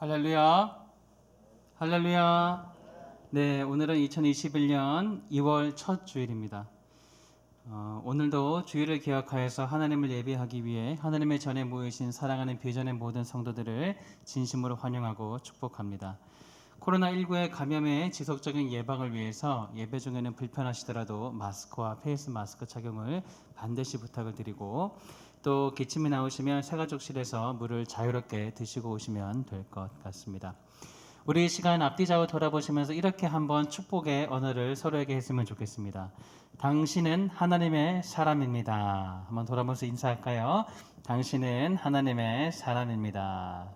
할렐루야. 할렐루야. 네, 오늘은 2021년 2월 첫 주일입니다. 오늘도 주일을 기억하여서 하나님을 예배하기 위해 하나님의 전에 모이신 사랑하는 비전의 모든 성도들을 진심으로 환영하고 축복합니다. 코로나19의 감염의 지속적인 예방을 위해서 예배 중에는 불편하시더라도 마스크와 페이스 마스크 착용을 반드시 부탁을 드리고, 또 기침이 나오시면 새가족실에서 물을 자유롭게 드시고 오시면 될 것 같습니다. 우리 이 시간 앞뒤 좌우 돌아보시면서 이렇게 한번 축복의 언어를 서로에게 했으면 좋겠습니다. 당신은 하나님의 사람입니다. 한번 돌아보면서 인사할까요? 당신은 하나님의 사람입니다.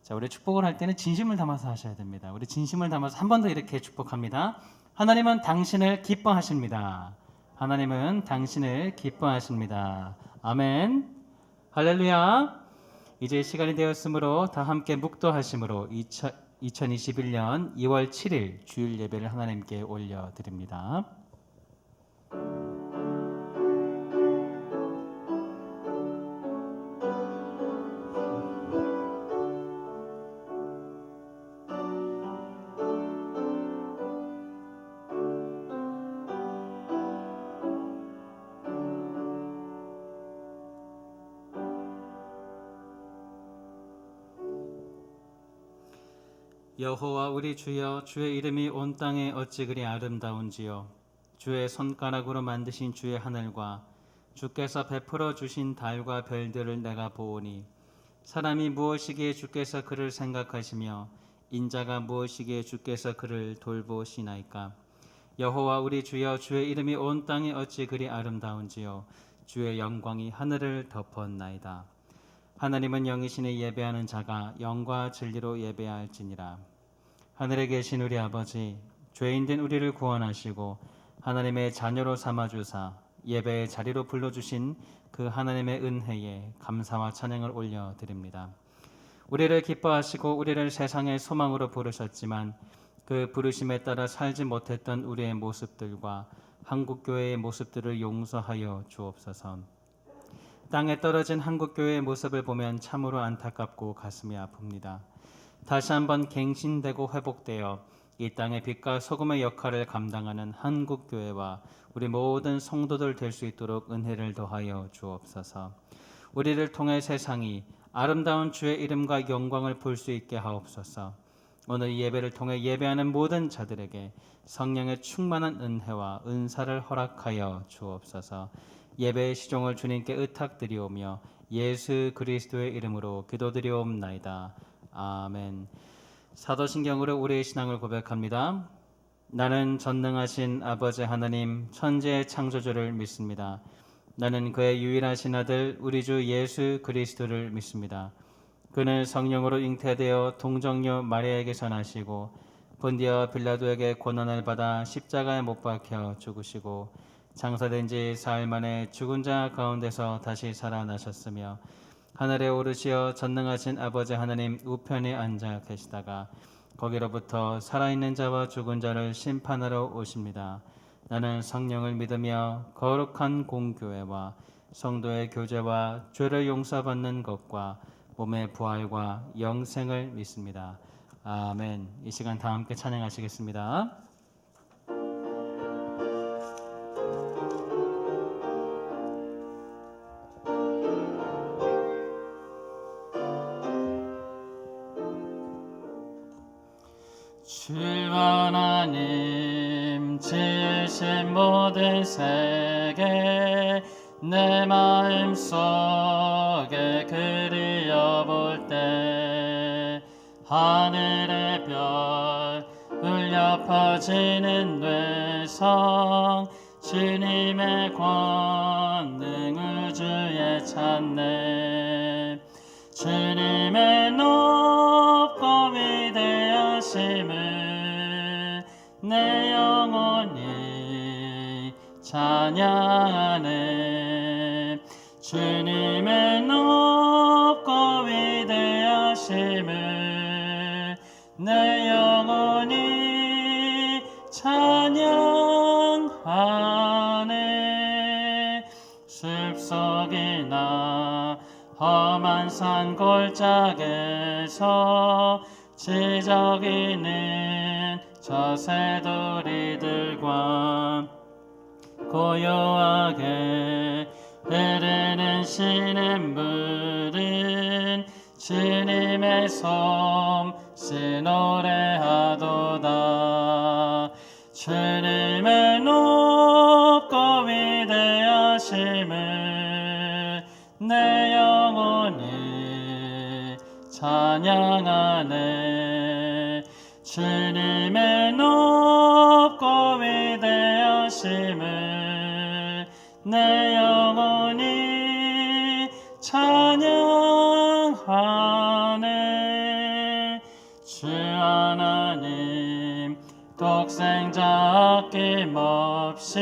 자, 우리 축복을 할 때는 진심을 담아서 하셔야 됩니다. 우리 진심을 담아서 한 번 더 이렇게 축복합니다. 하나님은 당신을 기뻐하십니다. 하나님은 당신을 기뻐하십니다. 아멘. 할렐루야. 이제 시간이 되었으므로 다 함께 묵도하심으로 2021년 2월 7일 주일 예배를 하나님께 올려드립니다. 여호와 우리 주여, 주의 이름이 온 땅에 어찌 그리 아름다운지요. 주의 손가락으로 만드신 주의 하늘과 주께서 베풀어 주신 달과 별들을 내가 보오니, 사람이 무엇이기에 주께서 그를 생각하시며 인자가 무엇이기에 주께서 그를 돌보시나이까. 여호와 우리 주여, 주의 이름이 온 땅에 어찌 그리 아름다운지요. 주의 영광이 하늘을 덮었나이다. 하나님은 영이시니 예배하는 자가 영과 진리로 예배할지니라. 하늘에 계신 우리 아버지, 죄인된 우리를 구원하시고 하나님의 자녀로 삼아주사 예배의 자리로 불러주신 그 하나님의 은혜에 감사와 찬양을 올려드립니다. 우리를 기뻐하시고 우리를 세상의 소망으로 부르셨지만 그 부르심에 따라 살지 못했던 우리의 모습들과 한국교회의 모습들을 용서하여 주옵소서. 땅에 떨어진 한국교회의 모습을 보면 참으로 안타깝고 가슴이 아픕니다. 다시 한번 갱신되고 회복되어 이 땅의 빛과 소금의 역할을 감당하는 한국교회와 우리 모든 성도들 될 수 있도록 은혜를 더하여 주옵소서. 우리를 통해 세상이 아름다운 주의 이름과 영광을 볼 수 있게 하옵소서. 오늘 이 예배를 통해 예배하는 모든 자들에게 성령의 충만한 은혜와 은사를 허락하여 주옵소서. 예배의 시종을 주님께 의탁드리오며 예수 그리스도의 이름으로 기도드리옵나이다. 아멘. 사도신경으로 우리의 신앙을 고백합니다. 나는 전능하신 아버지 하나님 천지의 창조주를 믿습니다. 나는 그의 유일하신 아들 우리 주 예수 그리스도를 믿습니다. 그는 성령으로 잉태되어 동정녀 마리아에게서 나시고 본디어 빌라도에게 고난을 받아 십자가에 못 박혀 죽으시고 장사된 지 사흘 만에 죽은 자 가운데서 다시 살아나셨으며 하늘에 오르시어 전능하신 아버지 하나님 우편에 앉아 계시다가 거기로부터 살아있는 자와 죽은 자를 심판하러 오십니다. 나는 성령을 믿으며 거룩한 공교회와 성도의 교제와 죄를 용서받는 것과 몸의 부활과 영생을 믿습니다. 아멘. 이 시간 다 함께 찬양하시겠습니다. 주 하나님 지으신 모든 세계 내 마음속에 그리어볼 때 하늘의 별 울려 퍼지는 뇌성 주님의 권능 우주에 찾네. 주님의 높고 위대하심을 내 영혼이 찬양하네. 주님의 높고 위대하심을 내 영혼이 찬양하네. 숲속이나 험한 산 골짜기에서 지저귀는 저 새돌이들과 고요하게 흐르는 시냇물은 주님의 솜씨 노래하도다. 주님의 높고 위대하심을 내 영혼이 찬양하네. 주님의 높고 위대하심을 내 영혼이 찬양하네. 주 하나님 독생자 아낌없이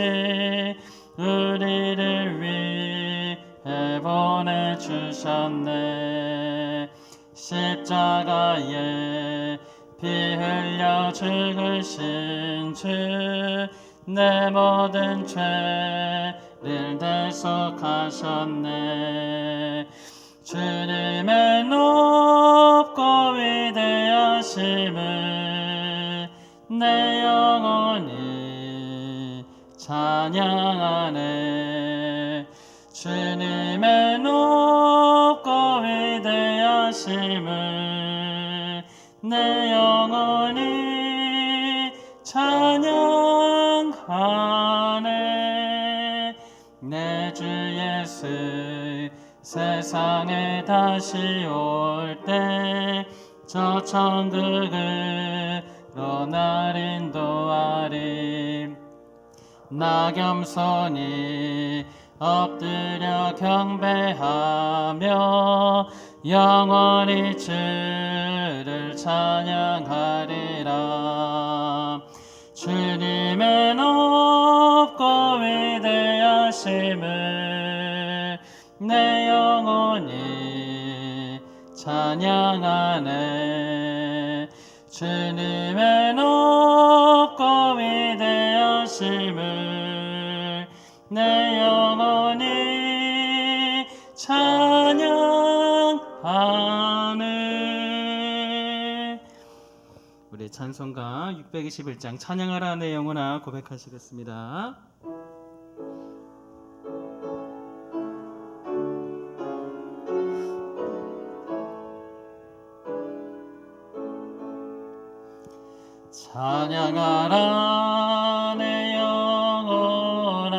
우리를 위해 보내주셨네. 십자가에 피 흘려 죽으신 주 내 모든 죄를 대속하셨네. 주님의 높고 위대하심을 내 영혼이 찬양하네. 주님의 높고 위대하심을 내 영혼이 찬양하네. 내 주 예수 세상에 다시 올 때 저 천국으로 날 인도하리. 나 겸손히 엎드려 경배하며 영원히 주를 찬양하리라. 주님의 높고 위대하심을 내 영혼이 찬양하네. 주님의 높고 위대하심을 내 영혼이 찬양하네. 우리 찬송가 621장 찬양하라 내 영혼아 고백하시겠습니다. 찬양하라 내 영혼아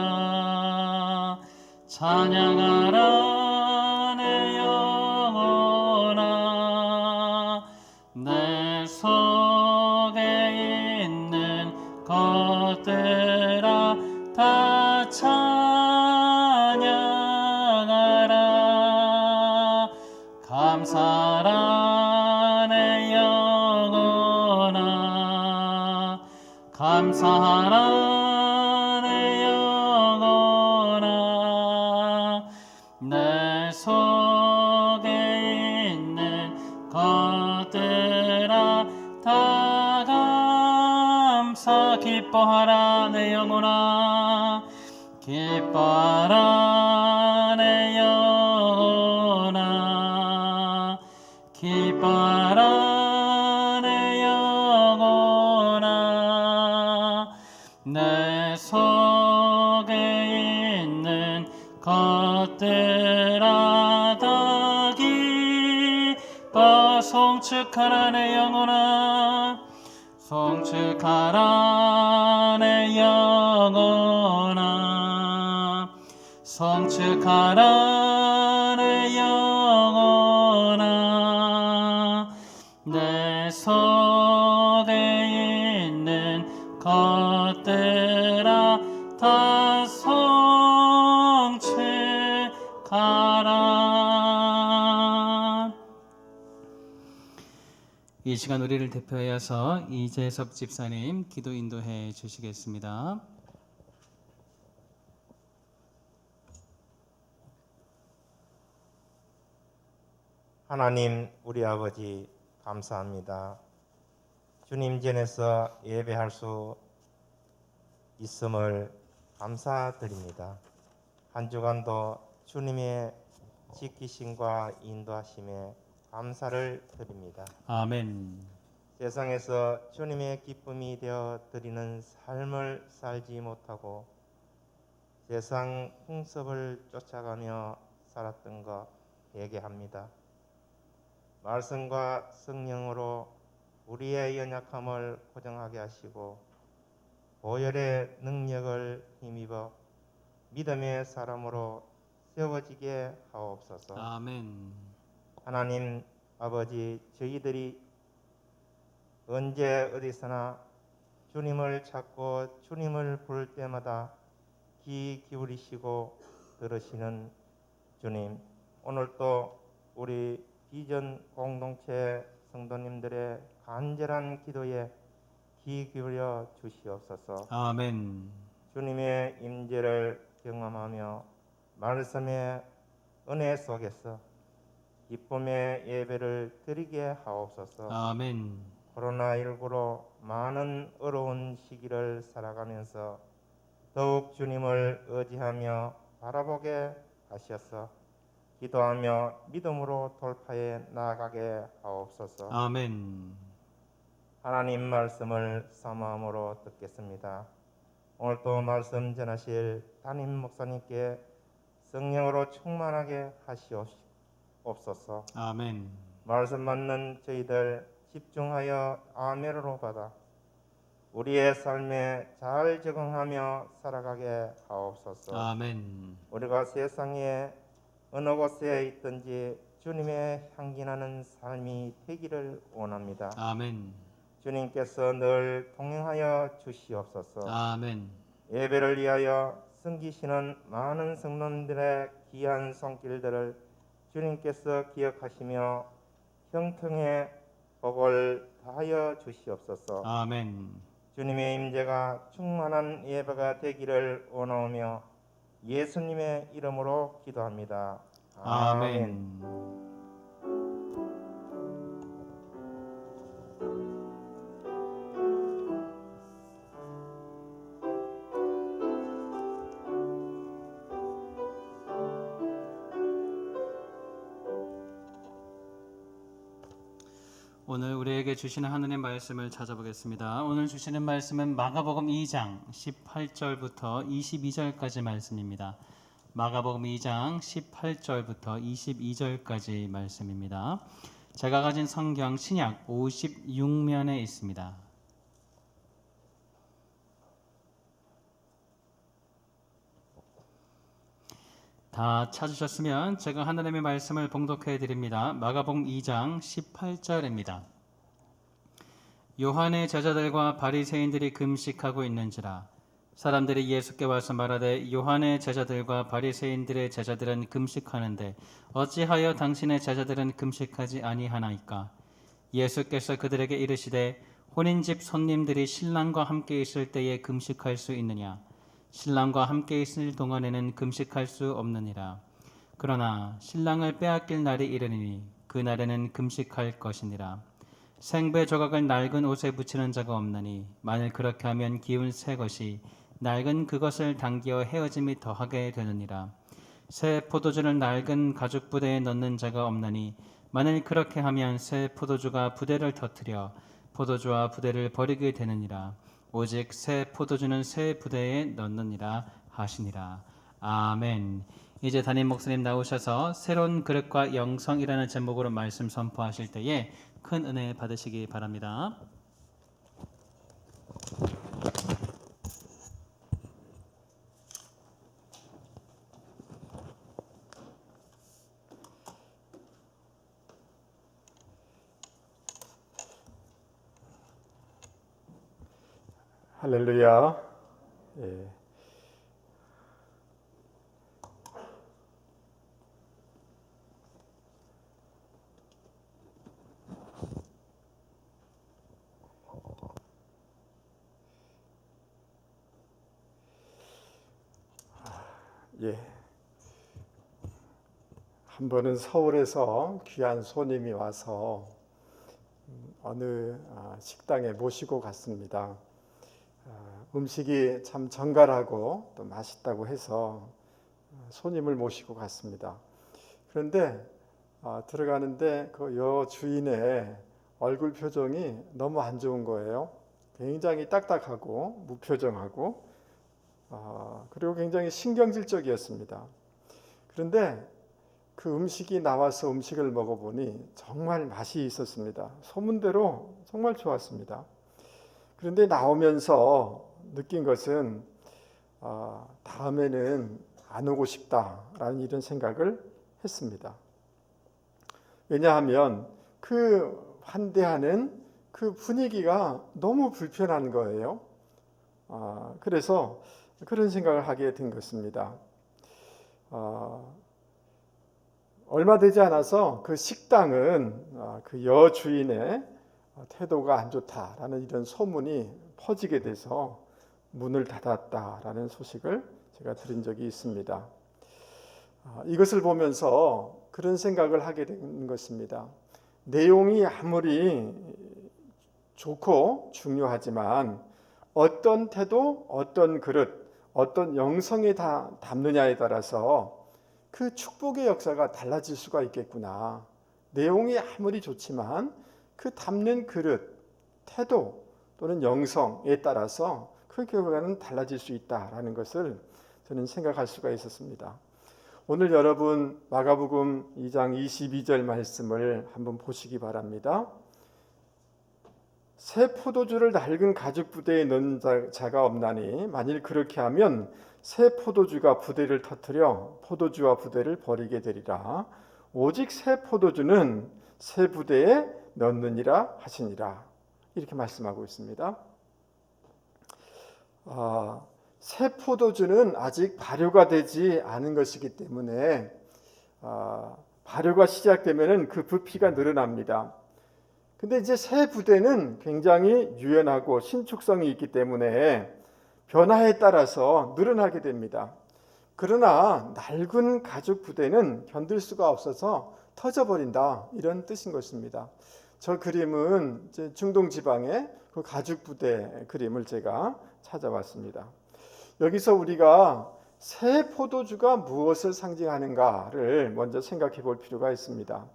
찬양하라 내 영혼아 내 속에 있는 것들아 다 찬양하라. 감사하라 내 영혼아 감사하라 내 영혼아 내 속에 있는 것들아 다 감사. 기뻐하라 내 영혼아 기뻐하라 내 영혼아 기뻐하라 내 영혼아 내 속에 있는 것들아 다 기뻐. 송축하라 내 영혼아 송축하라 내 영혼아 송축하라 내 영혼아 내 속에 있는 것들아 다 송축하라. 이 시간 우리를 대표하여서 이재석 집사님 기도 인도해 주시겠습니다. 하나님 우리 아버지 감사합니다. 주님 전에서 예배할 수 있음을 감사드립니다. 한 주간도 주님의 지키심과 인도하심에 감사를 드립니다. 아멘. 세상에서 주님의 기쁨이 되어 드리는 삶을 살지 못하고 세상 풍습을 쫓아가며 살았던 것 회개합니다. 말씀과 성령으로 우리의 연약함을 고정하게 하시고 보혈의 능력을 힘입어 믿음의 사람으로 세워지게 하옵소서. 아멘. 하나님 아버지, 저희들이 언제 어디서나 주님을 찾고 주님을 부를 때마다 귀 기울이시고 들으시는 주님, 오늘도 우리 비전 공동체 성도님들의 간절한 기도에 귀 기울여 주시옵소서. 아멘. 주님의 임재를 경험하며 말씀의 은혜 속에서 기쁨의 예배를 드리게 하옵소서. 아멘. 코로나19로 많은 어려운 시기를 살아가면서 더욱 주님을 의지하며 바라보게 하셔서 기도하며 믿음으로 돌파해 나아가게 하옵소서. 아멘. 하나님 말씀을 사모함으로 듣겠습니다. 오늘도 말씀 전하실 담임 목사님께 성령으로 충만하게 하시옵소서. 아멘. 말씀 맞는 저희들 집중하여 아멘으로 받아 우리의 삶에 잘 적응하며 살아가게 하옵소서. 아멘. 우리가 세상에 어느 곳에 있든지 주님의 향기나는 삶이 되기를 원합니다. 아멘. 주님께서 늘 동행하여 주시옵소서. 아멘. 예배를 위하여 섬기시는 많은 성도님들의 귀한 손길들을 주님께서 기억하시며 형통의 복을 다하여 주시옵소서. 아멘. 주님의 임재가 충만한 예배가 되기를 원하오며 예수님의 이름으로 기도합니다. 아멘. 오늘 우리에게 주시는 하나님의 말씀을 찾아보겠습니다. 오늘 주시는 말씀은 마가복음 2장 18절부터 22절까지 말씀입니다. 마가복음 2장 18절부터 22절까지 말씀입니다. 제가 가진 성경 신약 56면에 있습니다. 다 찾으셨으면 제가 하나님의 말씀을 봉독해 드립니다. 마가복음 2장 18절입니다. 요한의 제자들과 바리새인들이 금식하고 있는지라 사람들이 예수께 와서 말하되 요한의 제자들과 바리새인들의 제자들은 금식하는데 어찌하여 당신의 제자들은 금식하지 아니하나이까? 예수께서 그들에게 이르시되 혼인집 손님들이 신랑과 함께 있을 때에 금식할 수 있느냐? 신랑과 함께 있을 동안에는 금식할 수 없느니라. 그러나 신랑을 빼앗길 날이 이르니 그 날에는 금식할 것이니라. 생배 조각을 낡은 옷에 붙이는 자가 없나니 만일 그렇게 하면 기운 새 것이 낡은 그것을 당기어 헤어짐이 더하게 되느니라. 새 포도주를 낡은 가죽 부대에 넣는 자가 없나니 만일 그렇게 하면 새 포도주가 부대를 터뜨려 포도주와 부대를 버리게 되느니라. 오직 새 포도주는 새 부대에 넣느니라 하시니라. 아멘. 이제 담임 목사님 나오셔서 새로운 그릇과 영성이라는 제목으로 말씀 선포하실 때에 큰 은혜 받으시기 바랍니다. 할렐루야. 예. 예. 한 번은 서울에서 귀한 손님이 와서 어느 식당에 모시고 갔습니다. 음식이 참 정갈하고 또 맛있다고 해서 손님을 모시고 갔습니다. 그런데 들어가는데 그 여주인의 얼굴 표정이 너무 안 좋은 거예요. 굉장히 딱딱하고 무표정하고 그리고 굉장히 신경질적이었습니다. 그런데 그 음식이 나와서 음식을 먹어보니 정말 맛이 있었습니다. 소문대로 정말 좋았습니다. 그런데 나오면서 느낀 것은 다음에는 안 오고 싶다라는 이런 생각을 했습니다. 왜냐하면 그 환대하는 그 분위기가 너무 불편한 거예요. 그래서 그런 생각을 하게 된 것입니다. 얼마 되지 않아서 그 식당은 그 여주인의 태도가 안 좋다라는 이런 소문이 퍼지게 돼서 문을 닫았다라는 소식을 제가 들은 적이 있습니다. 이것을 보면서 그런 생각을 하게 된 것입니다. 내용이 아무리 좋고 중요하지만 어떤 태도, 어떤 그릇, 어떤 영성에 담느냐에 따라서 그 축복의 역사가 달라질 수가 있겠구나. 내용이 아무리 좋지만 그 담는 그릇, 태도 또는 영성에 따라서 그 결과는 달라질 수 있다라는 것을 저는 생각할 수가 있었습니다. 오늘 여러분 마가복음 2장 22절 말씀을 한번 보시기 바랍니다. 새 포도주를 낡은 가죽 부대에 넣은 자가 없나니 만일 그렇게 하면 새 포도주가 부대를 터뜨려 포도주와 부대를 버리게 되리라. 오직 새 포도주는 새 부대에 넣느니라 하시니라. 이렇게 말씀하고 있습니다. 새 포도주는 아직 발효가 되지 않은 것이기 때문에 발효가 시작되면 그 부피가 늘어납니다. 근데 이제 새 부대는 굉장히 유연하고 신축성이 있기 때문에 변화에 따라서 늘어나게 됩니다. 그러나 낡은 가죽 부대는 견딜 수가 없어서 터져버린다, 이런 뜻인 것입니다. 저 그림은 이제 중동 지방의 그 가죽 부대 그림을 제가 찾아봤습니다. 여기서 우리가 새 포도주가 무엇을 상징하는가를 먼저 생각해 볼 필요가 있습니다.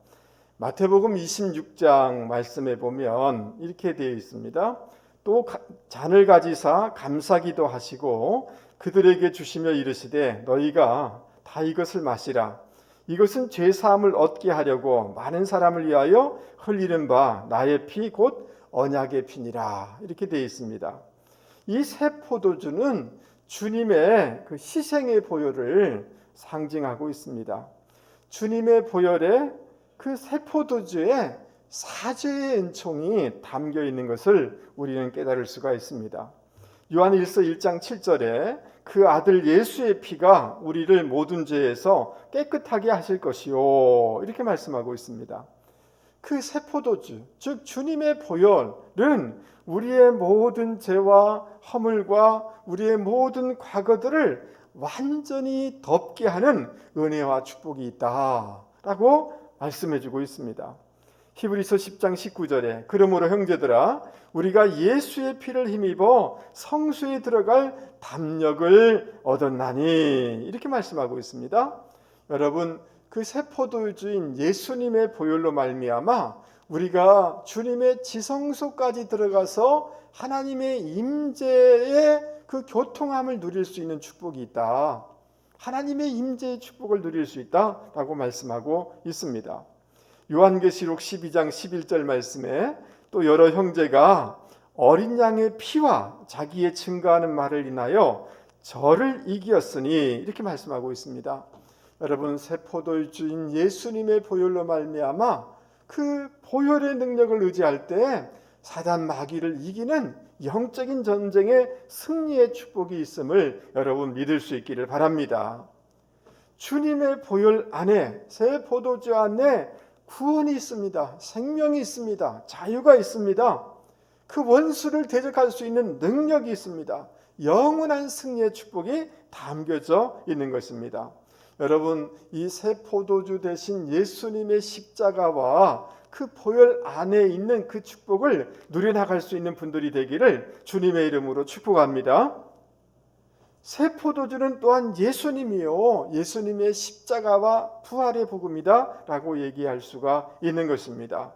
마태복음 26장 말씀에 보면 이렇게 되어 있습니다. 또 잔을 가지사 감사기도 하시고 그들에게 주시며 이르시되 너희가 다 이것을 마시라. 이것은 죄 사함을 얻게 하려고 많은 사람을 위하여 흘리는 바 나의 피 곧 언약의 피니라. 이렇게 되어 있습니다. 이 새 포도주는 주님의 그 희생의 보혈을 상징하고 있습니다. 주님의 보혈에 그 새 포도주에 사죄의 은총이 담겨 있는 것을 우리는 깨달을 수가 있습니다. 요한일서 1장 7절에 그 아들 예수의 피가 우리를 모든 죄에서 깨끗하게 하실 것이요, 이렇게 말씀하고 있습니다. 그 새 포도주, 즉 주님의 보혈은 우리의 모든 죄와 허물과 우리의 모든 과거들을 완전히 덮게 하는 은혜와 축복이 있다라고 말씀해주고 있습니다. 히브리서 10장 19절에 그러므로 형제들아 우리가 예수의 피를 힘입어 성소에 들어갈 담력을 얻었나니, 이렇게 말씀하고 있습니다. 여러분, 그 새 포도주인 예수님의 보혈로 말미암아 우리가 주님의 지성소까지 들어가서 하나님의 임재의 그 교통함을 누릴 수 있는 축복이 있다. 하나님의 임재의 축복을 누릴 수 있다라고 말씀하고 있습니다. 요한계시록 12장 11절 말씀에 또 여러 형제가 어린 양의 피와 자기의 증거하는 말을 인하여 저를 이기었으니, 이렇게 말씀하고 있습니다. 여러분, 새 포도주인 예수님의 보혈로 말미암아 그 보혈의 능력을 의지할 때 사단 마귀를 이기는 영적인 전쟁의 승리의 축복이 있음을 여러분 믿을 수 있기를 바랍니다. 주님의 보혈 안에, 새 포도주 안에 구원이 있습니다. 생명이 있습니다. 자유가 있습니다. 그 원수를 대적할 수 있는 능력이 있습니다. 영원한 승리의 축복이 담겨져 있는 것입니다. 여러분, 이 새 포도주 대신 예수님의 십자가와 그 보혈 안에 있는 그 축복을 누려나갈 수 있는 분들이 되기를 주님의 이름으로 축복합니다. 새 포도주는 또한 예수님이요, 예수님의 십자가와 부활의 복음이다 라고 얘기할 수가 있는 것입니다.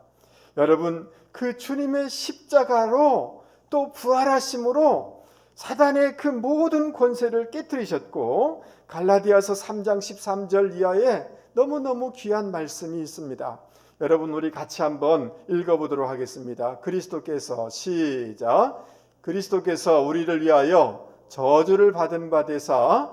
여러분, 그 주님의 십자가로 또 부활하심으로 사단의 그 모든 권세를 깨뜨리셨고, 갈라디아서 3장 13절 이하에 너무너무 귀한 말씀이 있습니다. 여러분, 우리 같이 한번 읽어보도록 하겠습니다. 그리스도께서, 시작. 그리스도께서 우리를 위하여 저주를 받은 바 되사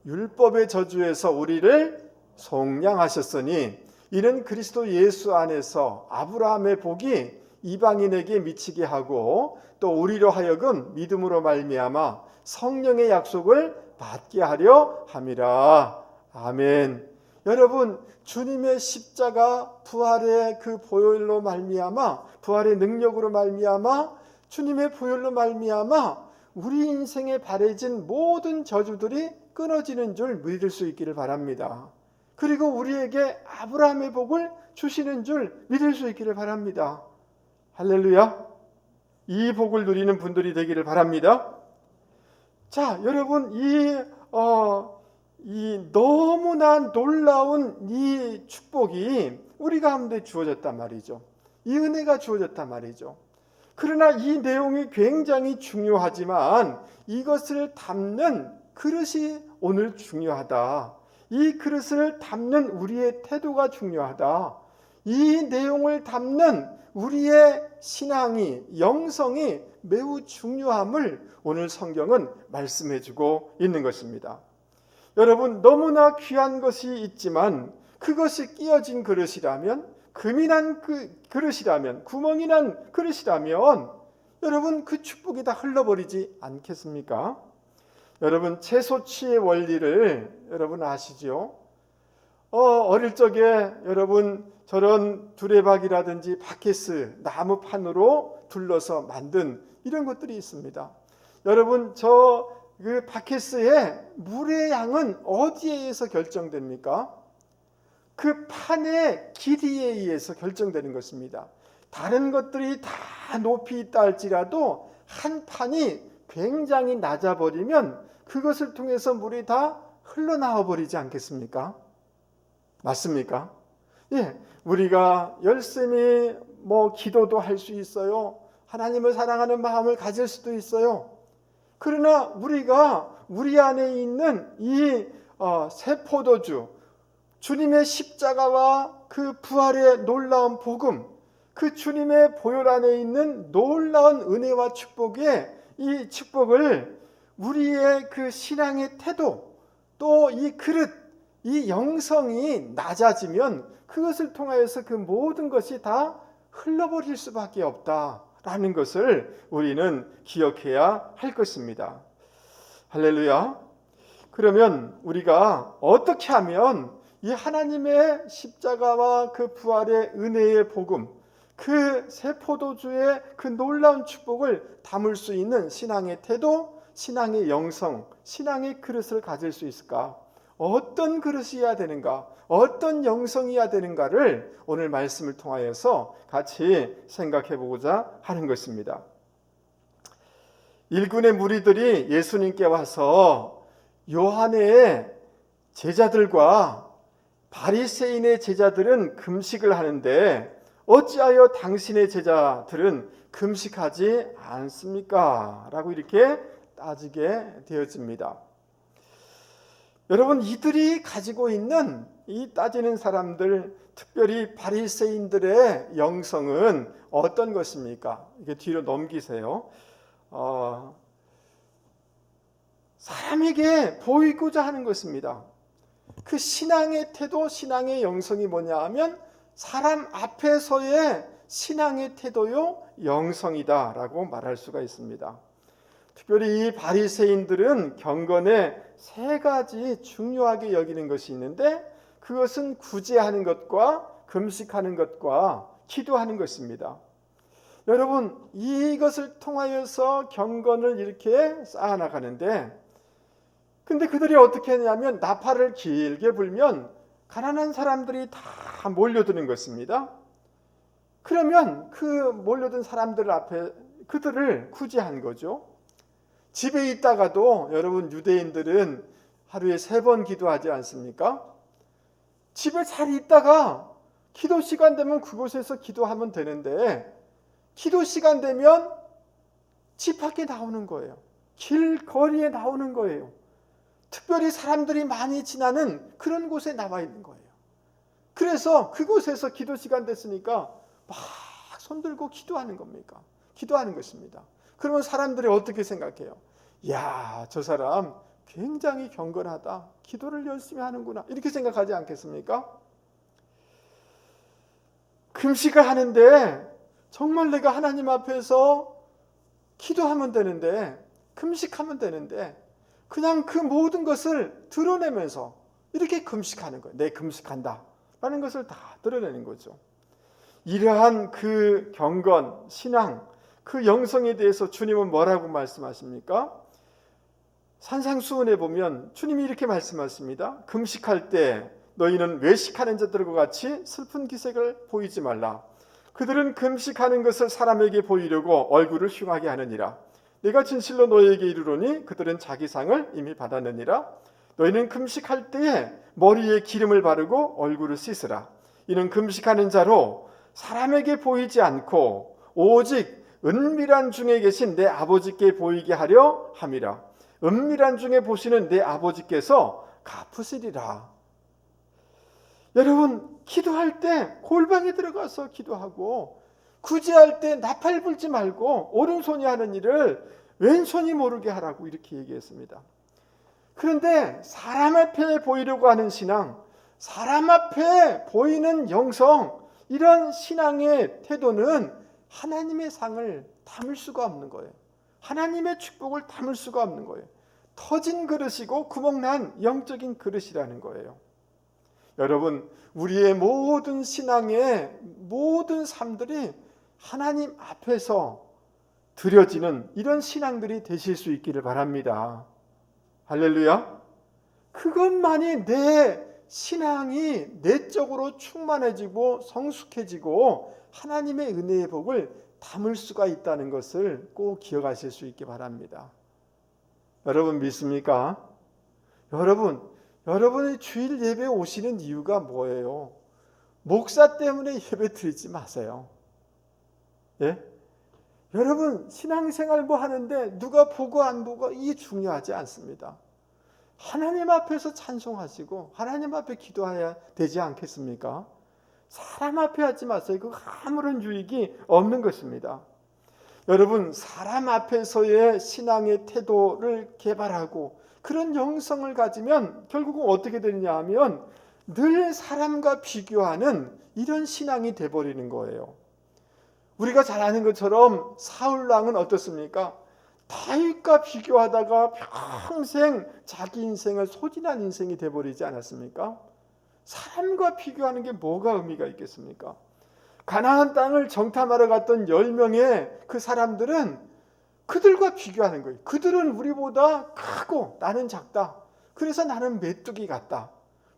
율법의 저주에서 우리를 속량하셨으니, 이는 그리스도 예수 안에서 아브라함의 복이 이방인에게 미치게 하고 또 우리로 하여금 믿음으로 말미암아 성령의 약속을 받게 하려 함이라. 아멘. 여러분, 주님의 십자가 부활의 그 보혈로 말미암아, 부활의 능력으로 말미암아, 주님의 보혈로 말미암아 우리 인생에 바래진 모든 저주들이 끊어지는 줄 믿을 수 있기를 바랍니다. 그리고 우리에게 아브라함의 복을 주시는 줄 믿을 수 있기를 바랍니다. 할렐루야. 이 복을 누리는 분들이 되기를 바랍니다. 자, 여러분, 이 너무나 놀라운 이 축복이 우리 가운데 주어졌단 말이죠. 이 은혜가 주어졌단 말이죠. 그러나 이 내용이 굉장히 중요하지만 이것을 담는 그릇이 오늘 중요하다. 이 그릇을 담는 우리의 태도가 중요하다. 이 내용을 담는 우리의 신앙이, 영성이 매우 중요함을 오늘 성경은 말씀해주고 있는 것입니다. 여러분, 너무나 귀한 것이 있지만 그것이 끼어진 그릇이라면, 금이 난 그릇이라면, 구멍이 난 그릇이라면 여러분, 그 축복이 다 흘러버리지 않겠습니까? 여러분, 채소취의 원리를 여러분 아시죠? 어릴 적에 여러분 저런 두레박이라든지 바케스, 나무판으로 둘러서 만든 이런 것들이 있습니다. 여러분, 그 바케스의 물의 양은 어디에 의해서 결정됩니까? 그 판의 길이에 의해서 결정되는 것입니다. 다른 것들이 다 높이 있다 할지라도 한 판이 굉장히 낮아버리면 그것을 통해서 물이 다 흘러나와 버리지 않겠습니까? 맞습니까? 예, 우리가 열심히 기도도 할 수 있어요. 하나님을 사랑하는 마음을 가질 수도 있어요. 그러나 우리가 우리 안에 있는 이 새 포도주, 주님의 십자가와 그 부활의 놀라운 복음, 그 주님의 보혈 안에 있는 놀라운 은혜와 축복의 이 축복을 우리의 그 신앙의 태도, 또 이 그릇, 이 영성이 낮아지면 그것을 통하여서 그 모든 것이 다 흘러버릴 수밖에 없다라는 것을 우리는 기억해야 할 것입니다. 할렐루야. 그러면 우리가 어떻게 하면 이 하나님의 십자가와 그 부활의 은혜의 복음, 그 새 포도주의 그 놀라운 축복을 담을 수 있는 신앙의 태도, 신앙의 영성, 신앙의 그릇을 가질 수 있을까? 어떤 그릇이어야 되는가? 어떤 영성이어야 되는가를 오늘 말씀을 통하여서 같이 생각해 보고자 하는 것입니다. 일군의 무리들이 예수님께 와서 요한의 제자들과 바리새인의 제자들은 금식을 하는데 어찌하여 당신의 제자들은 금식하지 않습니까? 라고 이렇게 따지게 되어집니다. 여러분, 이들이 가지고 있는 이 따지는 사람들, 특별히 바리새인들의 영성은 어떤 것입니까? 이게 뒤로 넘기세요. 사람에게 보이고자 하는 것입니다. 그 신앙의 태도, 신앙의 영성이 뭐냐 하면 사람 앞에서의 신앙의 태도요, 영성이다라고 말할 수가 있습니다. 특별히 이 바리새인들은 경건에 세 가지 중요하게 여기는 것이 있는데 그것은 구제하는 것과 금식하는 것과 기도하는 것입니다. 여러분, 이것을 통하여서 경건을 이렇게 쌓아나가는데, 근데 그들이 어떻게 하냐면 나팔을 길게 불면 가난한 사람들이 다 몰려드는 것입니다. 그러면 그 몰려든 사람들 앞에 그들을 구제한 거죠. 집에 있다가도 여러분 유대인들은 하루에 3번 기도하지 않습니까? 집에 잘 있다가 기도 시간 되면 그곳에서 기도하면 되는데 기도 시간 되면 집 밖에 나오는 거예요. 길거리에 나오는 거예요. 특별히 사람들이 많이 지나는 그런 곳에 나와 있는 거예요. 그래서 그곳에서 기도 시간 됐으니까 막 손들고 기도하는 겁니까? 기도하는 것입니다. 그러면 사람들이 어떻게 생각해요? 야, 저 사람 굉장히 경건하다. 기도를 열심히 하는구나. 이렇게 생각하지 않겠습니까? 금식을 하는데 정말 내가 하나님 앞에서 기도하면 되는데, 금식하면 되는데 그냥 그 모든 것을 드러내면서 이렇게 금식하는 거예요. 내 금식한다 라는 것을 다 드러내는 거죠. 이러한 그 경건, 신앙, 그 영성에 대해서 주님은 뭐라고 말씀하십니까? 산상수훈에 보면 주님이 이렇게 말씀하십니다. 금식할 때 너희는 외식하는 자들과 같이 슬픈 기색을 보이지 말라. 그들은 금식하는 것을 사람에게 보이려고 얼굴을 흉하게 하느니라. 내가 진실로 너희에게 이르노니 그들은 자기 상을 이미 받았느니라. 너희는 금식할 때에 머리에 기름을 바르고 얼굴을 씻으라. 이는 금식하는 자로 사람에게 보이지 않고 오직 은밀한 중에 계신 내 아버지께 보이게 하려 함이라. 은밀한 중에 보시는 내 아버지께서 갚으시리라. 여러분, 기도할 때 골방에 들어가서 기도하고, 구제할 때 나팔 불지 말고 오른손이 하는 일을 왼손이 모르게 하라고 이렇게 얘기했습니다. 그런데 사람 앞에 보이려고 하는 신앙, 사람 앞에 보이는 영성, 이런 신앙의 태도는 하나님의 상을 담을 수가 없는 거예요. 하나님의 축복을 담을 수가 없는 거예요. 터진 그릇이고 구멍난 영적인 그릇이라는 거예요. 여러분, 우리의 모든 신앙의 모든 삶들이 하나님 앞에서 드려지는 이런 신앙들이 되실 수 있기를 바랍니다. 할렐루야. 그것만이 내 신앙이 내적으로 충만해지고 성숙해지고 하나님의 은혜의 복을 담을 수가 있다는 것을 꼭 기억하실 수 있기 바랍니다. 여러분 믿습니까? 여러분이 주일 예배에 오시는 이유가 뭐예요? 목사 때문에 예배 드리지 마세요. 예? 여러분 신앙생활 뭐 하는데 누가 보고 안 보고 이게 중요하지 않습니다. 하나님 앞에서 찬송하시고 하나님 앞에 기도해야 되지 않겠습니까? 사람 앞에 하지 마세요. 그거 아무런 유익이 없는 것입니다. 여러분 사람 앞에서의 신앙의 태도를 개발하고 그런 영성을 가지면 결국은 어떻게 되느냐 하면 늘 사람과 비교하는 이런 신앙이 돼버리는 거예요. 우리가 잘 아는 것처럼 사울왕은 어떻습니까? 다윗과 비교하다가 평생 자기 인생을 소진한 인생이 돼버리지 않았습니까? 사람과 비교하는 게 뭐가 의미가 있겠습니까? 가나안 땅을 정탐하러 갔던 10명의 그 사람들은 그들과 비교하는 거예요. 그들은 우리보다 크고 나는 작다. 그래서 나는 메뚜기 같다.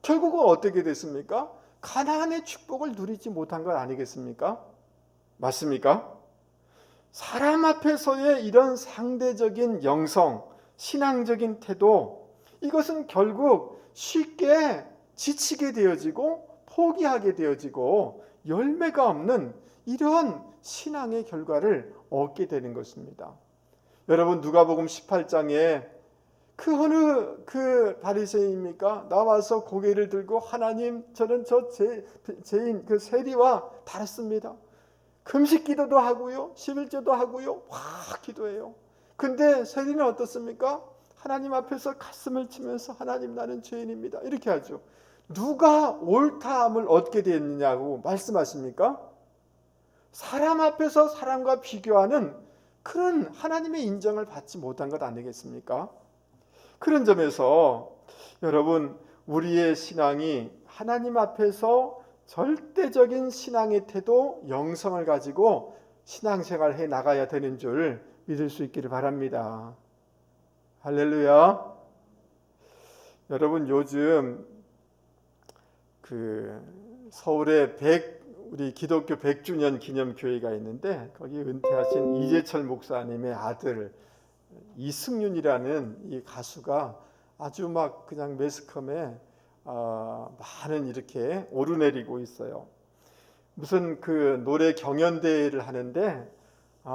결국은 어떻게 됐습니까? 가나안의 축복을 누리지 못한 것 아니겠습니까? 맞습니까? 사람 앞에서의 이런 상대적인 영성, 신앙적인 태도, 이것은 결국 쉽게 지치게 되어지고 포기하게 되어지고 열매가 없는 이런 신앙의 결과를 얻게 되는 것입니다. 여러분 누가복음 18장에 그 어느 그 바리새인입니까? 나와서 고개를 들고 하나님 저는 저 죄인 그 세리와 다릅니다. 금식 기도도 하고요. 11조도 하고요. 막 기도해요. 근데 세리는 어떻습니까? 하나님 앞에서 가슴을 치면서 하나님 나는 죄인입니다. 이렇게 하죠. 누가 옳다함을 얻게 됐느냐고 말씀하십니까? 사람 앞에서 사람과 비교하는 그런 하나님의 인정을 받지 못한 것 아니겠습니까? 그런 점에서 여러분 우리의 신앙이 하나님 앞에서 절대적인 신앙의 태도, 영성을 가지고 신앙생활을 해 나가야 되는 줄 믿을 수 있기를 바랍니다. 할렐루야. 여러분 요즘 그 서울에 우리 기독교 100주년 기념교회가 있는데 거기 은퇴하신 이재철 목사님의 아들 이승윤이라는 이 가수가 아주 막 그냥 매스컴에 많은 이렇게 오르내리고 있어요. 무슨 그 노래 경연대회를 하는데